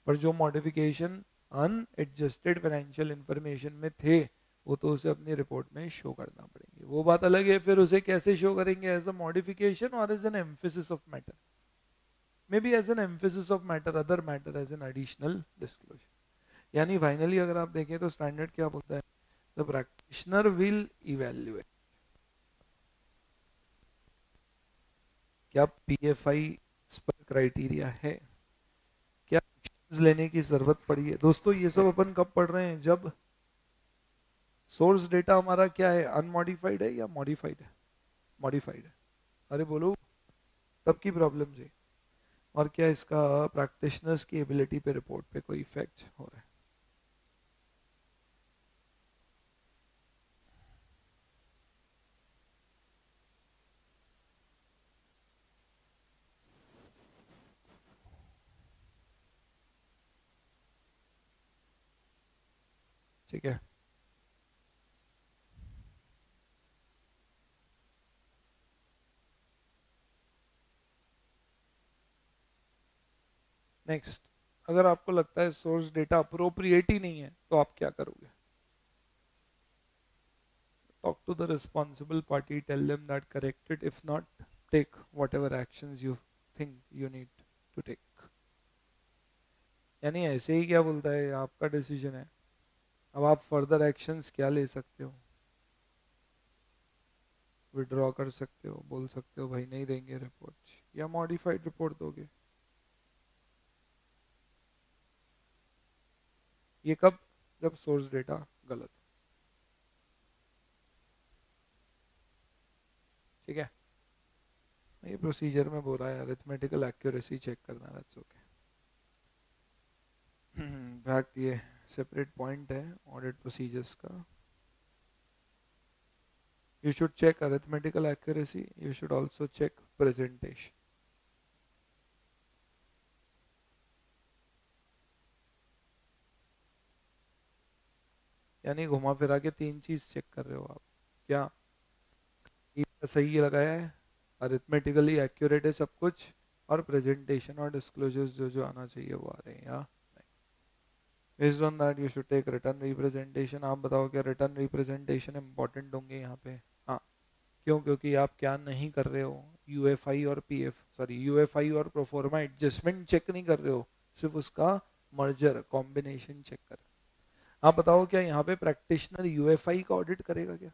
पर जो मॉडिफिकेशन अनएडजस्टेड फाइनेंशियल इंफॉर्मेशन में थे वो तो उसे अपनी रिपोर्ट में शो करना पड़ेंगे। वो बात अलग है फिर उसे कैसे शो करेंगे, एज अ मॉडिफिकेशन और as an emphasis of matter, may be as an emphasis of matter, other matter as an additional disclosure. यानी फाइनली अगर आप देखें तो स्टैंडर्ड क्या बोलता है, द प्रैक्टिशनर विल इवैल्यूएट क्या पीएफआई पर क्राइटेरिया है, क्या एक्शंस लेने की जरूरत पड़ी है। दोस्तों ये सब अपन कब पढ़ रहे हैं, जब सोर्स डेटा हमारा क्या है, अनमॉडिफाइड है या मॉडिफाइड है, मॉडिफाइड है। अरे बोलो, तब की प्रॉब्लम है। और क्या इसका प्रैक्टिशनर्स की एबिलिटी पे रिपोर्ट पे कोई इफेक्ट हो रहा है। ठीक है, नेक्स्ट, अगर आपको लगता है सोर्स डेटा अप्रोप्रिएट ही नहीं है तो आप क्या करोगे। Talk to the responsible party, tell them that correct it, if not take whatever actions you think you need to take. यानी ऐसे ही क्या बोलता है, आपका डिसीजन है। अब आप फर्दर एक्शंस क्या ले सकते हो, विड्रॉ कर सकते हो, बोल सकते हो भाई नहीं देंगे रिपोर्ट, या मॉडिफाइड रिपोर्ट दोगे। ये कब, जब सोर्स डेटा गलत हो। ठीक है, ये प्रोसीजर में बोल रहा है अरिथमेटिकल एक्यूरेसी चेक करना, दैट्स ओके। फैक्ट ये सेपरेट पॉइंट है ऑडिट प्रोसीजर्स का। You should check arithmetical accuracy. You should also check presentation. यानी घुमा फिरा के तीन चीज चेक कर रहे हो आप, क्या ये सही लगाया है, अरिथमेटिकली एक्यूरेट है सब कुछ, और प्रेजेंटेशन और डिस्क्लोजर्स जो जो आना चाहिए वो आ रहे हैं या नहीं। Based on that you should take written representation. आप बताओ क्या रिटर्न रिप्रेजेंटेशन इंपॉर्टेंट होंगे यहाँ पे। हाँ, क्यों, क्योंकि आप क्या नहीं कर रहे हो, यूएफआई और पीएफ सॉरी यूएफआई और प्रोफॉर्मा एडजस्टमेंट चेक नहीं कर रहे हो, सिर्फ उसका मर्जर कॉम्बिनेशन चेक कर रहे हो। आप बताओ क्या यहाँ पे प्रैक्टिशनर यूएफआई का ऑडिट करेगा क्या।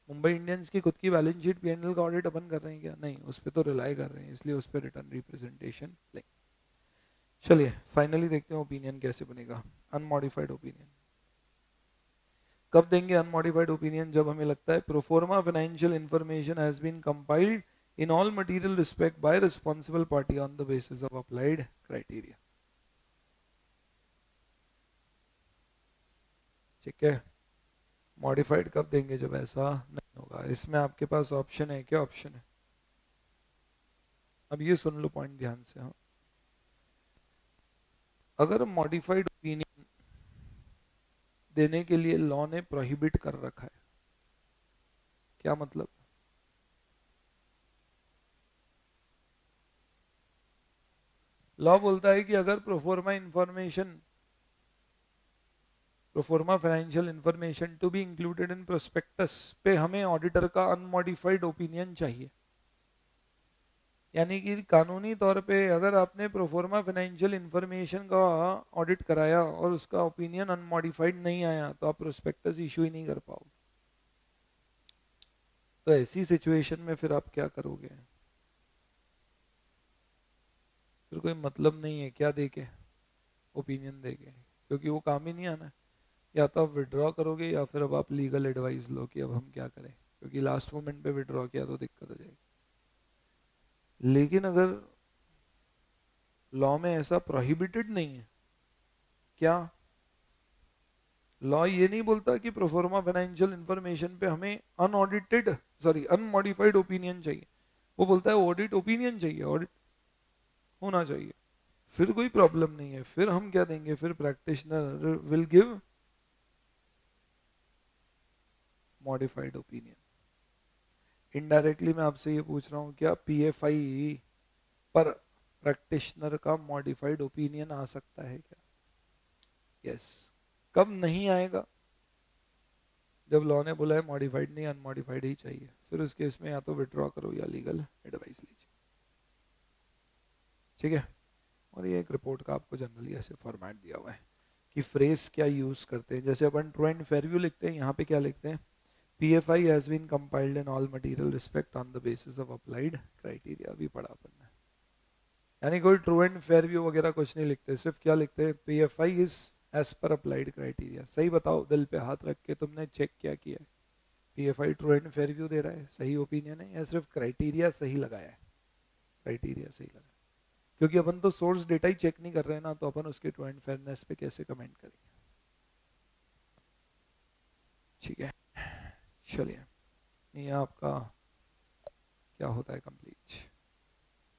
मुंबई इंडियंस की खुद की बैलेंस शीट पीएनएल का ऑडिट अपन कर रहे हैं क्या, नहीं, उस पर तो रिलाई कर रहे हैं, इसलिए उस पर रिटर्न रिप्रेजेंटेशन लेंगे। चलिए फाइनली देखते हैं ओपिनियन कैसे बनेगा, अनमॉडिफाइड ओपिनियन। कब देंगे अनमॉडिफाइड ओपिनियन? जब हमें लगता है proforma financial information has been compiled in all material respect by responsible party on the basis of applied criteria. ठीक है, मॉडिफाइड कब देंगे? जब ऐसा नहीं होगा। इसमें आपके पास ऑप्शन है, क्या ऑप्शन है? अब ये सुन लो पॉइंट ध्यान से। हाँ, अगर मॉडिफाइड ओपिनियन देने के लिए लॉ ने प्रोहिबिट कर रखा है, क्या मतलब? लॉ बोलता है कि अगर proforma financial information to be included in prospectus पे हमें ऑडिटर का अनमॉडिफाइड ओपिनियन चाहिए। यानी कि कानूनी तौर पे अगर आपने प्रोफोर्मा फाइनेंशियल इंफॉर्मेशन का ऑडिट कराया और उसका ओपिनियन अनमॉडिफाइड नहीं आया तो आप प्रोस्पेक्टस इशू ही नहीं कर पाओगे। तो ऐसी सिचुएशन में फिर आप क्या करोगे? फिर कोई मतलब नहीं है क्या देके ओपिनियन देके, क्योंकि वो काम ही नहीं आना। या तो आप विड्रॉ करोगे या फिर अब आप लीगल एडवाइस लो कि अब हम क्या करें, क्योंकि लास्ट मोमेंट पे विड्रॉ किया तो दिक्कत हो जाएगी। लेकिन अगर लॉ में ऐसा प्रोहिबिटेड नहीं है, क्या लॉ ये नहीं बोलता कि प्रोफोर्मा फाइनेंशियल इंफॉर्मेशन पे हमें अनमॉडिफाइड ओपिनियन चाहिए। वो बोलता है ऑडिट ओपिनियन चाहिए, ऑडिट होना चाहिए। फिर कोई प्रॉब्लम नहीं है, फिर हम क्या देंगे? फिर practitioner will give modified opinion. Indirectly मैं आपसे ये पूछ रहा हूँ, क्या पीएफआई पर प्रैक्टिशनर का मॉडिफाइड ओपिनियन आ सकता है क्या? यस। कब नहीं आएगा? जब लॉ ने बोला है मॉडिफाइड नहीं, अनमॉडिफाइड ही चाहिए। फिर उस केस में या तो विड्रॉ करो या लीगल एडवाइस लीजिए। ठीक है। और ये एक रिपोर्ट का आपको जनरली ऐसे फॉर्मेट दिया हुआ है कि फ्रेज क्या यूज करते हैं। जैसे अपन ट्रू एंड फेयर व्यू लिखते हैं, यहाँ पे क्या लिखते हैं? PFI has been compiled in all material respect on the basis of applied criteria। अभी पढ़ा अपन ने। यानी कोई ट्रू एंड फेयर व्यू वगैरह कुछ नहीं लिखते, सिर्फ क्या लिखते हैं? PFI is as per applied criteria। सही बताओ, दिल पे हाथ रख के तुमने चेक क्या किया है? PFI true and fair view दे रहा है, सही ओपिनियन है, या सिर्फ क्राइटेरिया सही लगाया है? क्राइटेरिया सही लगाया। क्योंकि अपन तो सोर्स डेटा ही चेक नहीं कर रहे हैं ना, तो अपन उसके ट्रू एंड फेयरनेस पे कैसे कमेंट करेंगे? ठीक है, चलिए। ये आपका क्या होता है कंप्लीट?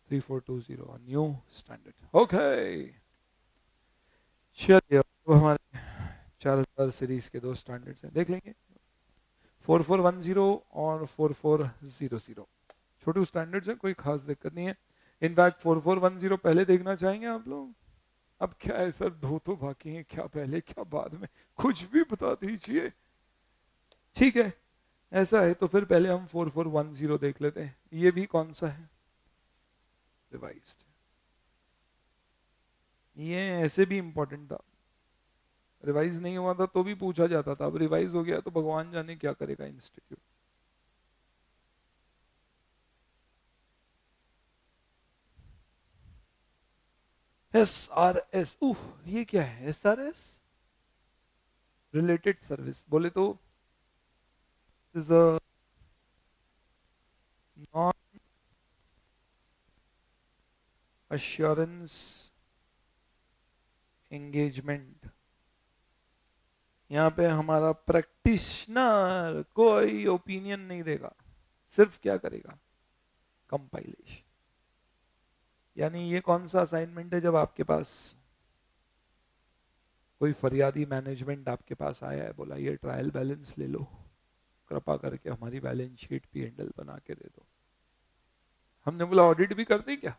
3420 new standard. ओके, चलिए अब हमारे 4000 सीरीज के दो स्टैंडर्ड्स हैं, देख लेंगे। 4410 और 4400 छोटे स्टैंडर्ड्स हैं, कोई खास दिक्कत नहीं है। इनफैक्ट 4410 पहले देखना चाहेंगे आप लोग? अब क्या है सर, दो तो बाकी हैं, क्या पहले क्या बाद में, कुछ भी बता दीजिए। ठीक है, ऐसा है तो फिर पहले हम 4410 देख लेते हैं। ये भी कौन सा है? रिवाइज्ड। ये ऐसे भी इंपॉर्टेंट था, रिवाइज नहीं हुआ था तो भी पूछा जाता था, अब रिवाइज हो गया तो भगवान जाने क्या करेगा इंस्टीट्यूट। SRS, ये क्या है? SRS रिलेटेड सर्विस बोले तो is a non assurance engagement. यहाँ पे हमारा प्रैक्टिशनर कोई ओपिनियन नहीं देगा, सिर्फ क्या करेगा? कंपाइलेशन। यानी ये कौन सा असाइनमेंट है? जब आपके पास कोई फरियादी मैनेजमेंट आपके पास आया है, बोला ये ट्रायल बैलेंस ले लो, कृपा करके हमारी बैलेंस शीट P&L बना के दे दो। हमने बोला ऑडिट भी कर दें क्या?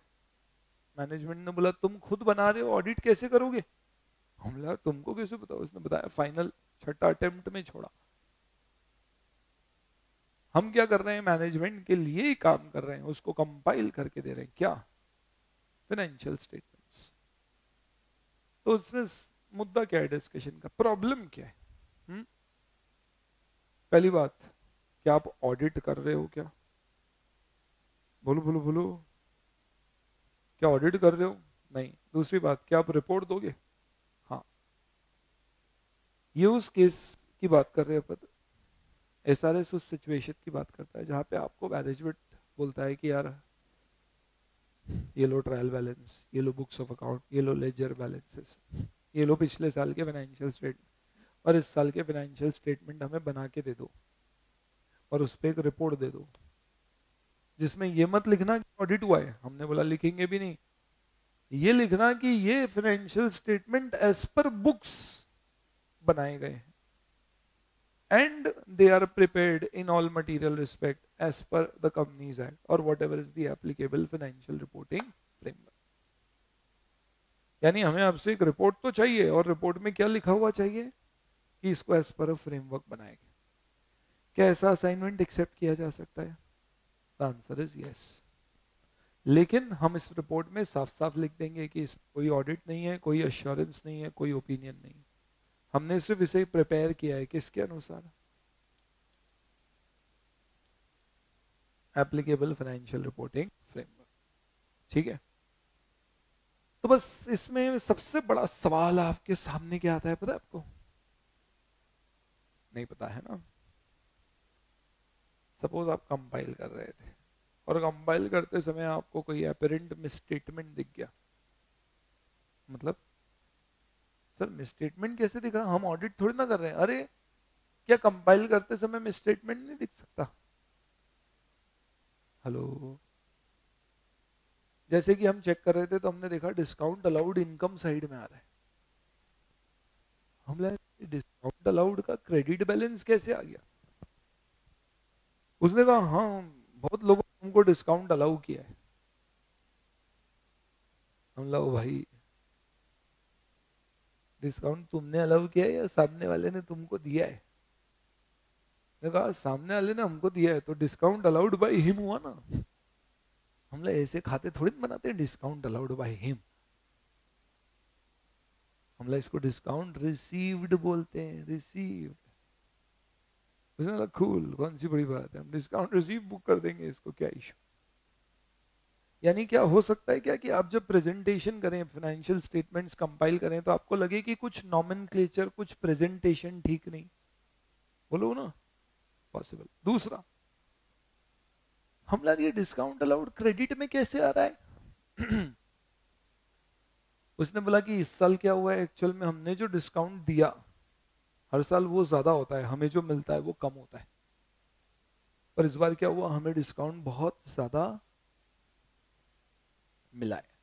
मैनेजमेंट ने बोला तुम खुद बना रहे हो, ऑडिट कैसे करोगे? हम बोला तुमको कैसे बताओ? उसने बताया फाइनल छठा अटेम्प्ट में छोड़ा। हम क्या कर रहे हैं? मैनेजमेंट के लिए ही काम कर रहे हैं, उसको कंपाइल करके दे रहे हैं। क्या? Financial statements. तो उसमें मुद्दा क्या है? डिस्कशन का प्रॉब्लम क्या है? पहली बात, क्या आप ऑडिट कर रहे हो? क्या बोलो बोलो बोलो, क्या ऑडिट कर रहे हो? नहीं। दूसरी बात, क्या आप रिपोर्ट दोगे? हाँ। ये उस केस की बात कर रहे हैं अपन, एसआरएस उस सिचुएशन की बात करता है जहाँ पे आपको मैनेजमेंट बोलता है कि यार ये लो ट्रायल बैलेंस, ये लो बुक्स ऑफ अकाउंट, ये लो लेजर बैलेंसेस, ये लो पिछले साल के फाइनेंशियल स्टेटमेंट, और इस साल के फाइनेंशियल स्टेटमेंट हमें बना के दे दो और उस पर एक रिपोर्ट दे दो जिसमें ये मत लिखना कि ऑडिट हुआ है, हमने बोला लिखेंगे भी नहीं, ये लिखना कि ये financial statement as per books बनाए गए हैं and they are prepared in all material respect as per the companies act or whatever is the applicable financial reporting framework. यानी हमें आपसे एक रिपोर्ट तो चाहिए, और रिपोर्ट में क्या लिखा हुआ चाहिए कि इसको एज पर फ्रेमवर्क बनाएगा। क्या ऐसा असाइनमेंट एक्सेप्ट किया जा सकता है? The answer is yes. लेकिन हम इस रिपोर्ट में साफ साफ लिख देंगे कि इसमें कोई ऑडिट नहीं है, कोई अश्योरेंस नहीं है, कोई ओपिनियन नहीं, हमने सिर्फ इसे प्रिपेयर किया है किसके अनुसार? Applicable financial reporting framework. ठीक है, तो बस इसमें सबसे बड़ा सवाल आपके सामने क्या आता है पता है आपको? नहीं पता है ना? सपोज आप कंपाइल कर रहे थे और कंपाइल करते समय आपको कोई एपरेंट मिसस्टेटमेंट दिख गया, मतलब सर मिसस्टेटमेंट कैसे दिखा, हम ऑडिट थोड़ी ना कर रहे हैं। अरे क्या कंपाइल करते समय मिसस्टेटमेंट नहीं दिख सकता? हेलो, जैसे कि हम चेक कर रहे थे तो हमने देखा डिस्काउंट अलाउड इनकम साइड में आ रहा है, हम लगे डिस्काउंट अलाउड का क्रेडिट बैलेंस कैसे आ गया? उसने कहा हाँ बहुत लोगों ने तुमको डिस्काउंट अलाउ किया है। हम लोग भाई डिस्काउंट तुमने अलाउ किया है या सामने वाले ने तुमको दिया है? ने कहा सामने वाले ने हमको दिया है तो डिस्काउंट अलाउड बाय हिम हुआ ना। हम लोग ऐसे खाते थोड़ी ना बनाते हैं डिस्काउंट अलाउड बाय हिम, हम लोग इसको डिस्काउंट रिसीव्ड बोलते हैं, रिसीव्ड। उसने कहा कूल, कौन सी बड़ी बात है, हम डिस्काउंट रिसीव बुक कर देंगे, इसको क्या इशू। यानी क्या हो सकता है क्या कि आप जब प्रेजेंटेशन करें, फाइनेंशियल स्टेटमेंट्स कंपाइल करें, तो आपको लगे कि कुछ नॉमेनक्लेचर, कुछ प्रेजेंटेशन ठीक नहीं, बोलो ना, पॉसिबल। दूसरा, हम लोग ये डिस्काउंट अलाउड क्रेडिट में कैसे आ रहा है? उसने बोला कि इस साल क्या हुआ है, एक्चुअल में हमने जो डिस्काउंट दिया हर साल वो ज्यादा होता है, हमें जो मिलता है वो कम होता है, पर इस बार क्या हुआ, हमें डिस्काउंट बहुत ज्यादा मिला है।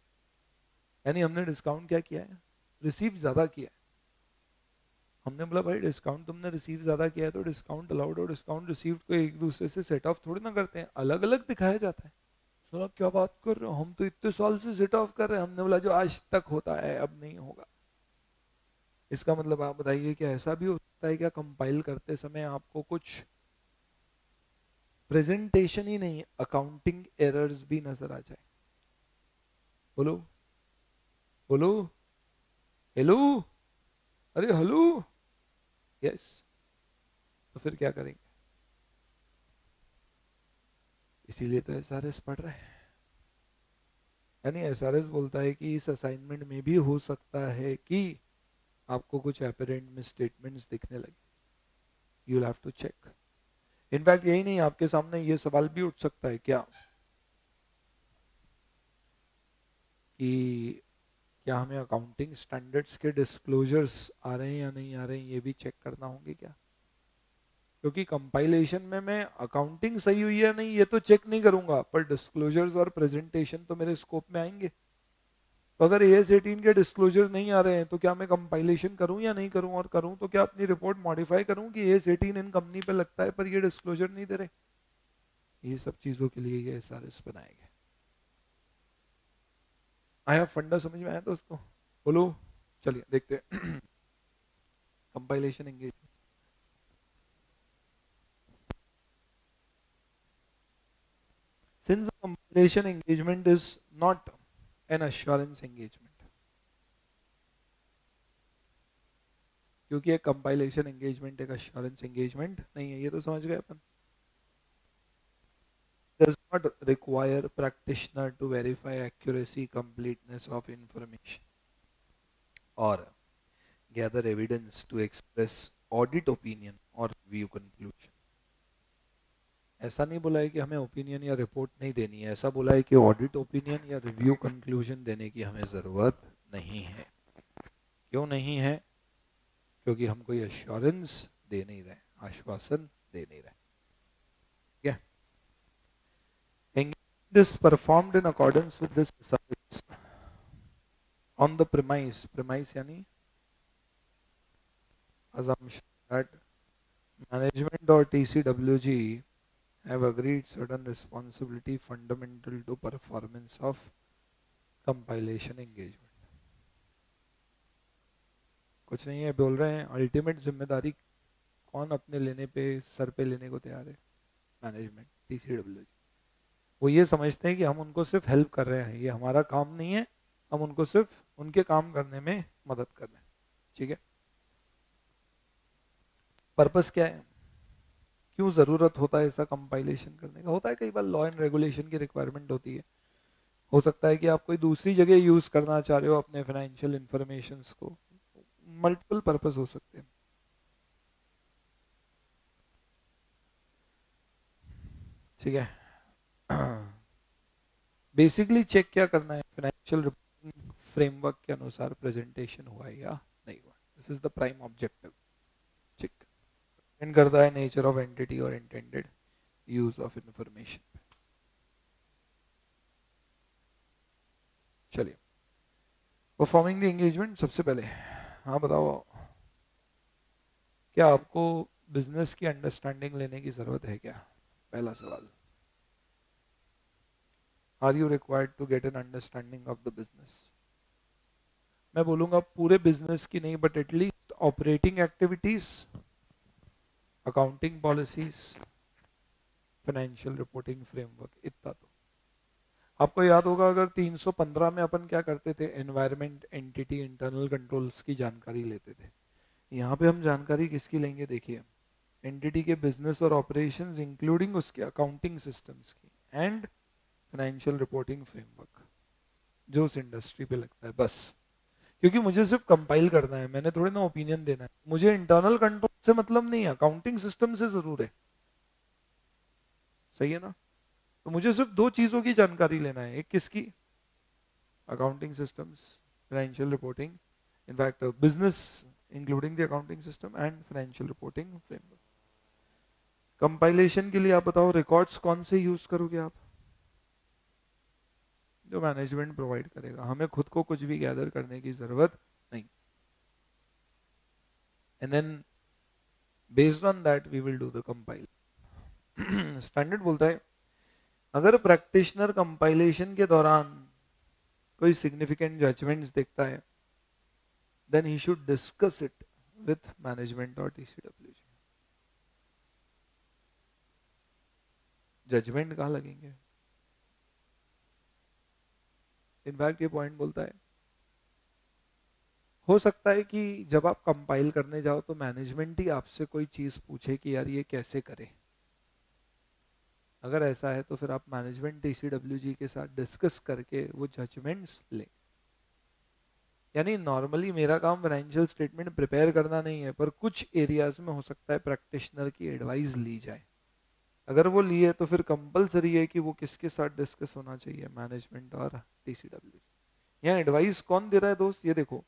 यानी हमने डिस्काउंट क्या किया है, रिसीव ज्यादा किया है। हमने बोला भाई डिस्काउंट तुमने रिसीव ज्यादा किया है तो डिस्काउंट अलाउड और डिस्काउंट रिसीव्ड को एक दूसरे से सेट ऑफ थोड़ी ना करते हैं, अलग अलग दिखाया जाता है। तो क्या बात कर रहे हो, हम तो इतने साल से सेट ऑफ कर रहे हैं। हमने बोला जो आज तक होता है अब नहीं होगा। इसका मतलब आप बताइए कि ऐसा भी हो सकता है क्या कंपाइल करते समय आपको कुछ प्रेजेंटेशन ही नहीं, अकाउंटिंग एरर्स भी नजर आ जाए? बोलो बोलो, हेलो, अरे हेलो, यस। तो फिर क्या करेंगे? इसीलिए तो एसआरएस पढ़ रहे हैं। यानी एसआरएस बोलता है कि इस असाइनमेंट में भी हो सकता है कि आपको कुछ एपरेंट मिसस्टेटमेंट्स दिखने लगे, you will have to check. In fact यही नहीं, आपके सामने ये सवाल भी उठ सकता है क्या कि क्या हमें अकाउंटिंग स्टैंडर्ड्स के डिस्क्लोजर्स आ रहे हैं या नहीं आ रहे हैं, ये भी चेक करना होंगे क्या? क्योंकि कंपाइलेशन में मैं अकाउंटिंग सही हुई है नहीं ये तो चेक नहीं करूंगा, पर डिस्क्लोजर्स और प्रेजेंटेशन तो मेरे स्कोप में आएंगे। तो अगर एएस 18 के डिस्क्लोजर नहीं आ रहे हैं तो क्या मैं कंपाइलेशन करूं या नहीं करूं, और करूं तो क्या अपनी रिपोर्ट मॉडिफाई करूं कि एएस 18 इन कंपनी पे लगता है पर ये डिस्क्लोजर नहीं दे रहे? ये सब चीजों के लिए ये एसआरएस बनाए गए। आया फंडा समझ में आया दोस्तों? बोलो, चलिए देखते हैं। Compilation engagement, since the compilation engagement is not an assurance engagement, क्योंकि एक कंपाइलेशन एंगेजमेंट एक अश्योरेंस एंगेजमेंट नहीं है, ये तो समझ गए अपन। does not require practitioner to verify accuracy, completeness of information or gather evidence to express audit opinion और रिव्यू कंक्लूजन। ऐसा नहीं बोला है कि हमें ओपिनियन या रिपोर्ट नहीं देनी है, ऐसा बोला है कि ऑडिट ओपिनियन या रिव्यू कंक्लूजन देने की हमें जरूरत नहीं है। क्यों नहीं है? क्योंकि हम कोई एश्योरेंस दे नहीं रहे, आश्वासन दे नहीं रहे। ठीक है? Engagement is performed in accordance with this service on the premise यानी assumption that management or TCWG have agreed certain responsibility fundamental to performance of compilation engagement। कुछ नहीं है, बोल रहे हैं अल्टीमेट जिम्मेदारी कौन अपने लेने पे, सर पे लेने को तैयार है? Management, TCWG। वो ये समझते हैं कि हम उनको सिर्फ हेल्प कर रहे हैं, ये हमारा काम नहीं है, हम उनको सिर्फ उनके काम करने में मदद कर रहे हैं। ठीक है? पर्पस क्या है? क्यों जरूरत होता है ऐसा कंपाइलेशन करने का? होता है कई बार लॉ एंड रेगुलेशन की रिक्वायरमेंट होती है। हो सकता है कि आप कोई दूसरी जगह यूज करना चाह रहे हो अपने फाइनेंशियल इंफॉर्मेशन को। मल्टीपल पर्पस हो सकते हैं। ठीक है? बेसिकली चेक क्या करना है? फाइनेंशियल रिपोर्टिंग फ्रेमवर्क के अनुसार प्रेजेंटेशन हुआ है या नहीं हुआ। This is the prime objective. ठीक, डिपेंड करता है नेचर ऑफ एंटिटी और इंटेंडेड यूज ऑफ इंफॉर्मेशन। चलिए, परफॉर्मिंग द एंगेजमेंट। सबसे पहले हाँ बताओ, क्या आपको बिजनेस की अंडरस्टैंडिंग लेने की जरूरत है क्या? पहला सवाल। Are you required to get an understanding of the business? मैं बोलूंगा पूरे बिजनेस की नहीं, but at least operating activities, accounting policies, financial reporting framework, इतना तो आपको याद होगा। अगर 315 में अपन क्या करते थे? एनवायरमेंट, एंटिटी, इंटरनल कंट्रोल्स की जानकारी लेते थे। यहाँ पे हम जानकारी किसकी लेंगे? देखिए, एंटिटी के बिजनेस और ऑपरेशंस इंक्लूडिंग उसके अकाउंटिंग सिस्टम्स की, एंड फाइनेंशियल रिपोर्टिंग फ्रेमवर्क जो उस इंडस्ट्री पे लगता है, बस। क्योंकि मुझे सिर्फ कंपाइल करना है, मैंने थोड़ी ना ओपिनियन देना है। मुझे इंटरनल कंट्रोल से मतलब नहीं है, अकाउंटिंग सिस्टम से जरूर है। सही है ना? तो मुझे सिर्फ दो चीजों की जानकारी लेना है। एक किसकी? Accounting systems, financial reporting, in fact business including the accounting system and financial reporting framework. Compilation के लिए आप बताओ रिकॉर्ड्स कौन से यूज करोगे आप? जो मैनेजमेंट प्रोवाइड करेगा, हमें खुद को कुछ भी गैदर करने की जरूरत नहीं। And then based on that we will do the compile. Standard बोलता है अगर प्रैक्टिशनर कंपाइलेशन के दौरान कोई सिग्निफिकेंट जजमेंट्स देखता है, then he should discuss it with management और TCWG। जजमेंट कहाँ लगेंगे? इनफैक्ट ये पॉइंट बोलता है हो सकता है कि जब आप कंपाइल करने जाओ तो मैनेजमेंट ही आपसे कोई चीज पूछे कि यार ये कैसे करें। अगर ऐसा है तो फिर आप मैनेजमेंट TCWG के साथ डिस्कस करके वो जजमेंट्स ले। यानी नॉर्मली मेरा काम फाइनेंशियल स्टेटमेंट प्रिपेयर करना नहीं है, पर कुछ एरियाज में हो सकता है प्रैक्टिशनर की एडवाइस ली जाए। अगर वो लिए तो फिर कंपलसरी है कि वो किसके साथ डिस्कस होना चाहिए? मैनेजमेंट और TCWG। यहाँ एडवाइस कौन दे रहा है दोस्त? ये देखो,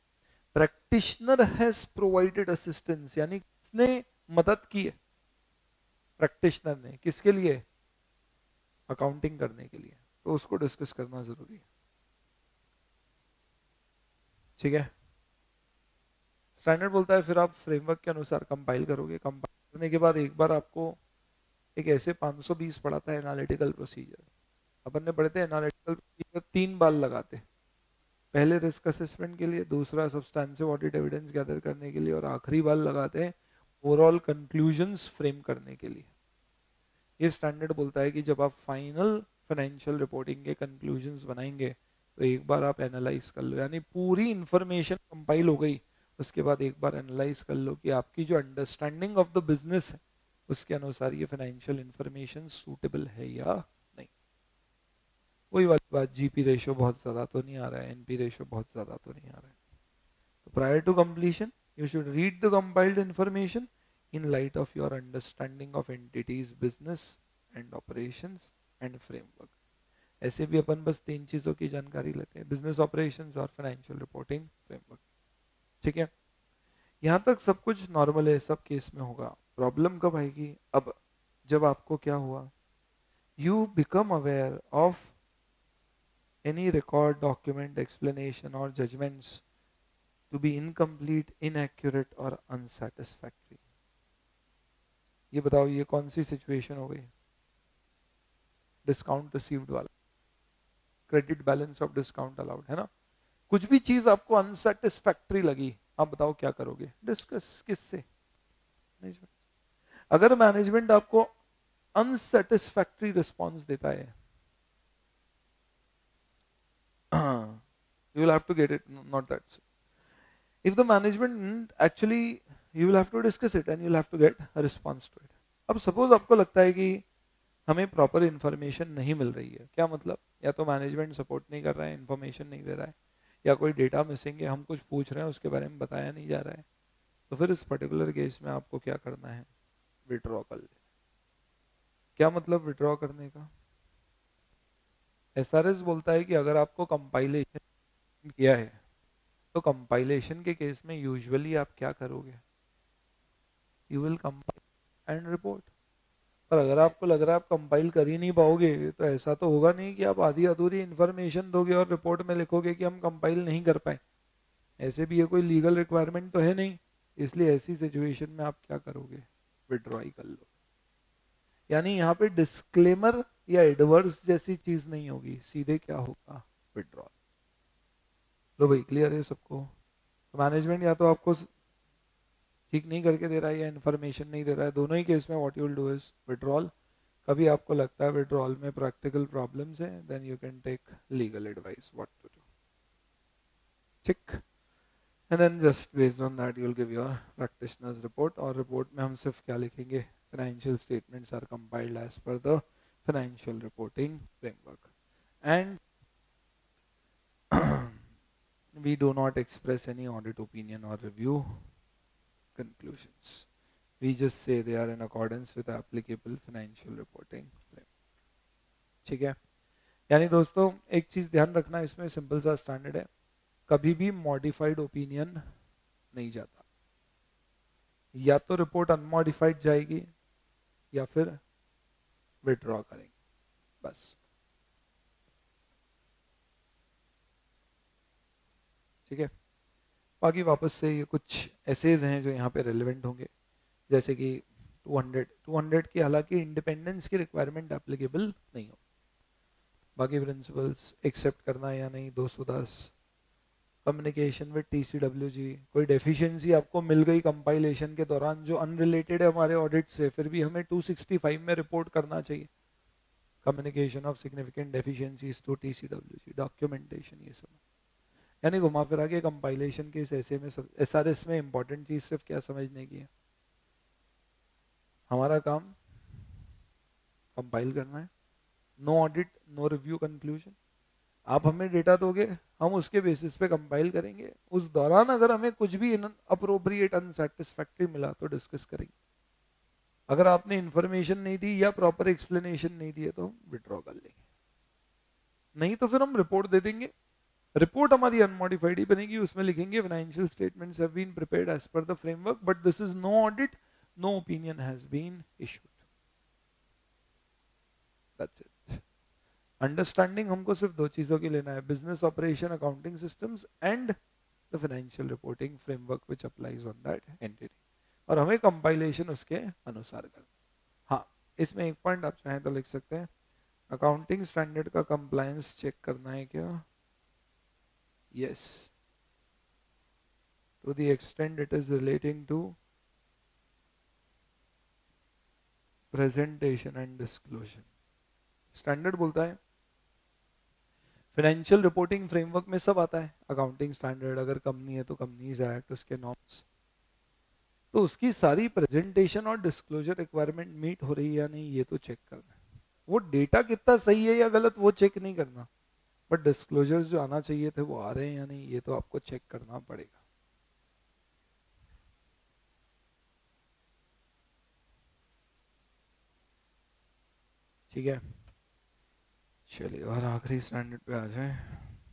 प्रैक्टिशनर हैज प्रोवाइडेड असिस्टेंस, यानी किसने मदद की है? प्रैक्टिशनर ने। किसके लिए? अकाउंटिंग करने के लिए। तो उसको डिस्कस करना जरूरी है। ठीक है? स्टैंडर्ड बोलता है फिर आप फ्रेमवर्क के अनुसार कंपाइल करोगे। कंपाइल करने के बाद एक बार आपको एक ऐसे 520 पढ़ा था एनालिटिकल प्रोसीजर। अपन ने पढ़े थे एनालिटिकल प्रोसीजर 3 बार लगाते। पहले रिस्क असेसमेंट के लिए, दूसरा सब्सटैंसिव ऑडिट एविडेंस गैदर करने के लिए, और आखिरी बार लगाते हैं ओवरऑल कंक्लूजन्स फ्रेम करने के लिए। ये स्टैंडर्ड बोलता है कि जब आप फाइनल फाइनेंशियल रिपोर्टिंग के कंक्लूजन्स बनाएंगे तो एक बार आप एनालाइज कर लो, यानी पूरी इंफॉर्मेशन कंपाइल हो गई, उसके बाद एक बार एनालाइज कर लो कि आपकी जो अंडरस्टैंडिंग ऑफ द बिजनेस है उसके अनुसार ये फाइनेंशियल इंफॉर्मेशन सूटेबल है या नहीं। वही वाली बात, GP रेशो बहुत ज्यादा तो नहीं आ रहा है, NP रेशो बहुत ज्यादा तो नहीं आ रहा है। तो prior to completion you should read the compiled information in light of your understanding of entity's business and operations and framework. ऐसे भी अपन बस तीन चीजों की जानकारी लेते हैं, बिजनेस ऑपरेशंस और फाइनेंशियल रिपोर्टिंग फ्रेमवर्क। ठीक है, यहां तक सब कुछ नॉर्मल है, सब केस में होगा। प्रॉब्लम कब आएगी? अब जब आपको क्या हुआ, you become aware of any record document explanation और judgements to be incomplete inaccurate और अनसेटिस्फैक्ट्री। ये बताओ ये कौन सी सिचुएशन हो गई? डिस्काउंट रिसीव्ड वाला, credit balance of discount allowed, है ना? कुछ भी चीज आपको अनसेटिस्फैक्ट्री लगी, आप बताओ क्या करोगे? डिस्कस किससे? मैनेजमेंट। अगर मैनेजमेंट आपको अनसेटिस्फैक्ट्री रिस्पॉन्स देता है, you will have to get it, not that. If the management actually, you will have to discuss it and you will have to get a response to it. अब suppose आपको लगता है कि हमें proper information नहीं मिल रही है, क्या मतलब? या तो मैनेजमेंट सपोर्ट नहीं कर रहा है, इंफॉर्मेशन नहीं दे रहा है, या कोई डेटा मिसिंग है, हम कुछ पूछ रहे हैं उसके बारे में बताया नहीं जा रहा है, तो फिर इस पर्टिकुलर केस में आपको क्या करना है? विड्रॉ कर ले। क्या मतलब विड्रॉ करने का? एसआरएस बोलता है कि अगर आपको कंपाइलेशन किया है तो कंपाइलेशन के केस में यूजुअली आप क्या करोगे? You will compile and report. पर अगर आपको लग रहा है आप कंपाइल कर ही नहीं पाओगे, तो ऐसा तो होगा नहीं कि आप आधी अधूरी इंफॉर्मेशन दोगे और रिपोर्ट में लिखोगे कि हम कंपाइल नहीं कर पाए। ऐसे भी ये कोई लीगल रिक्वायरमेंट तो है नहीं, इसलिए ऐसी सिचुएशन में आप क्या करोगे? विड्रॉ ही कर लो। यानी यहाँ पे डिस्क्लेमर या एडवर्स जैसी चीज नहीं होगी, सीधे क्या होगा? विड्रॉ। लो भाई, क्लियर है सबको? मैनेजमेंट या तो आपको ठीक नहीं करके दे रहा है या इन्फॉर्मेशन नहीं दे रहा है, दोनों ही केस में what you will do is withdrawal. कभी आपको लगता है विड्रॉल में प्रैक्टिकल प्रॉब्लम्स हैं, then you can take legal advice what to do. ठीक, and then just based on that you will give your practitioners report. और report में हम सिर्फ क्या लिखेंगे? Financial statements are compiled as per the financial reporting framework and we do not express any audit opinion or review conclusions. We just say they are in accordance with applicable financial reporting framework. ठीक है, यानी दोस्तों एक चीज ध्यान रखना, इसमें simple सा स्टैंडर्ड है, कभी भी मॉडिफाइड ओपिनियन नहीं जाता। या तो रिपोर्ट अनमॉडिफाइड जाएगी या फिर विड्रॉ करेंगे, बस। ठीक है, बाकी वापस से ये कुछ एसेज हैं जो यहाँ पे रेलिवेंट होंगे, जैसे कि 200 की हालांकि इंडिपेंडेंस की रिक्वायरमेंट एप्लीकेबल नहीं हो। बाकी प्रिंसिपल्स एक्सेप्ट करना है या नहीं 210, कम्युनिकेशन विद टीसीडब्ल्यूजी, कोई डेफिशिएंसी आपको मिल गई कंपाइलेशन के दौरान जो अनरिलेटेड है हमारे ऑडिट से, फिर भी हमें 265 में रिपोर्ट करना चाहिए। Communication of significant deficiencies to TCWG, documentation, ये सब। यानी घुमा फिरा के कंपाइलेशन के इस ऐसे में एसआरएस में इंपॉर्टेंट चीज सिर्फ क्या समझने की है? हमारा काम कंपाइल करना है, no audit no review conclusion. आप हमें डेटा दोगे, हम उसके बेसिस पे कंपाइल करेंगे, उस दौरान अगर हमें कुछ भी अप्रोप्रिएट अनसेटिस्फैक्टरी मिला तो डिस्कस करेंगे। अगर आपने इंफॉर्मेशन नहीं दी या प्रॉपर एक्सप्लेनेशन नहीं दी है तो हम विड्रॉ कर लेंगे, नहीं तो फिर हम रिपोर्ट दे देंगे। रिपोर्ट हमारी अनमॉडिफाइड ही बनेगी, उसमें लिखेंगे financial statements have been prepared as per the framework but this is no audit, no opinion has been issued. That's it. Understanding हमको सिर्फ दो चीजों की लेना है, business operation accounting systems and the financial reporting framework which applies on that entity, और हमें compilation उसके अनुसार करना। हाँ, इसमें एक पॉइंट आप चाहें तो लिख सकते हैं, अकाउंटिंग स्टैंडर्ड का कंप्लायंस चेक करना है क्या? Yes, to the extent it is relating to presentation and disclosure. Standard बोलता है फाइनेंशियल रिपोर्टिंग फ्रेमवर्क में सब आता है, अकाउंटिंग स्टैंडर्ड, अगर कंपनी है तो कंपनीज एक्ट, उसके नॉर्म्स, तो उसकी सारी प्रेजेंटेशन और डिस्क्लोजर रिक्वायरमेंट मीट हो रही है या नहीं ये तो चेक करना है। वो डेटा कितना सही है या गलत वो चेक नहीं करना, बट डिस्क्लोजर्स जो आना चाहिए थे वो आ रहे हैं या नहीं ये तो आपको चेक करना पड़ेगा। ठीक है, चलिए और आखिरी स्टैंडर्ड पे आ जाए।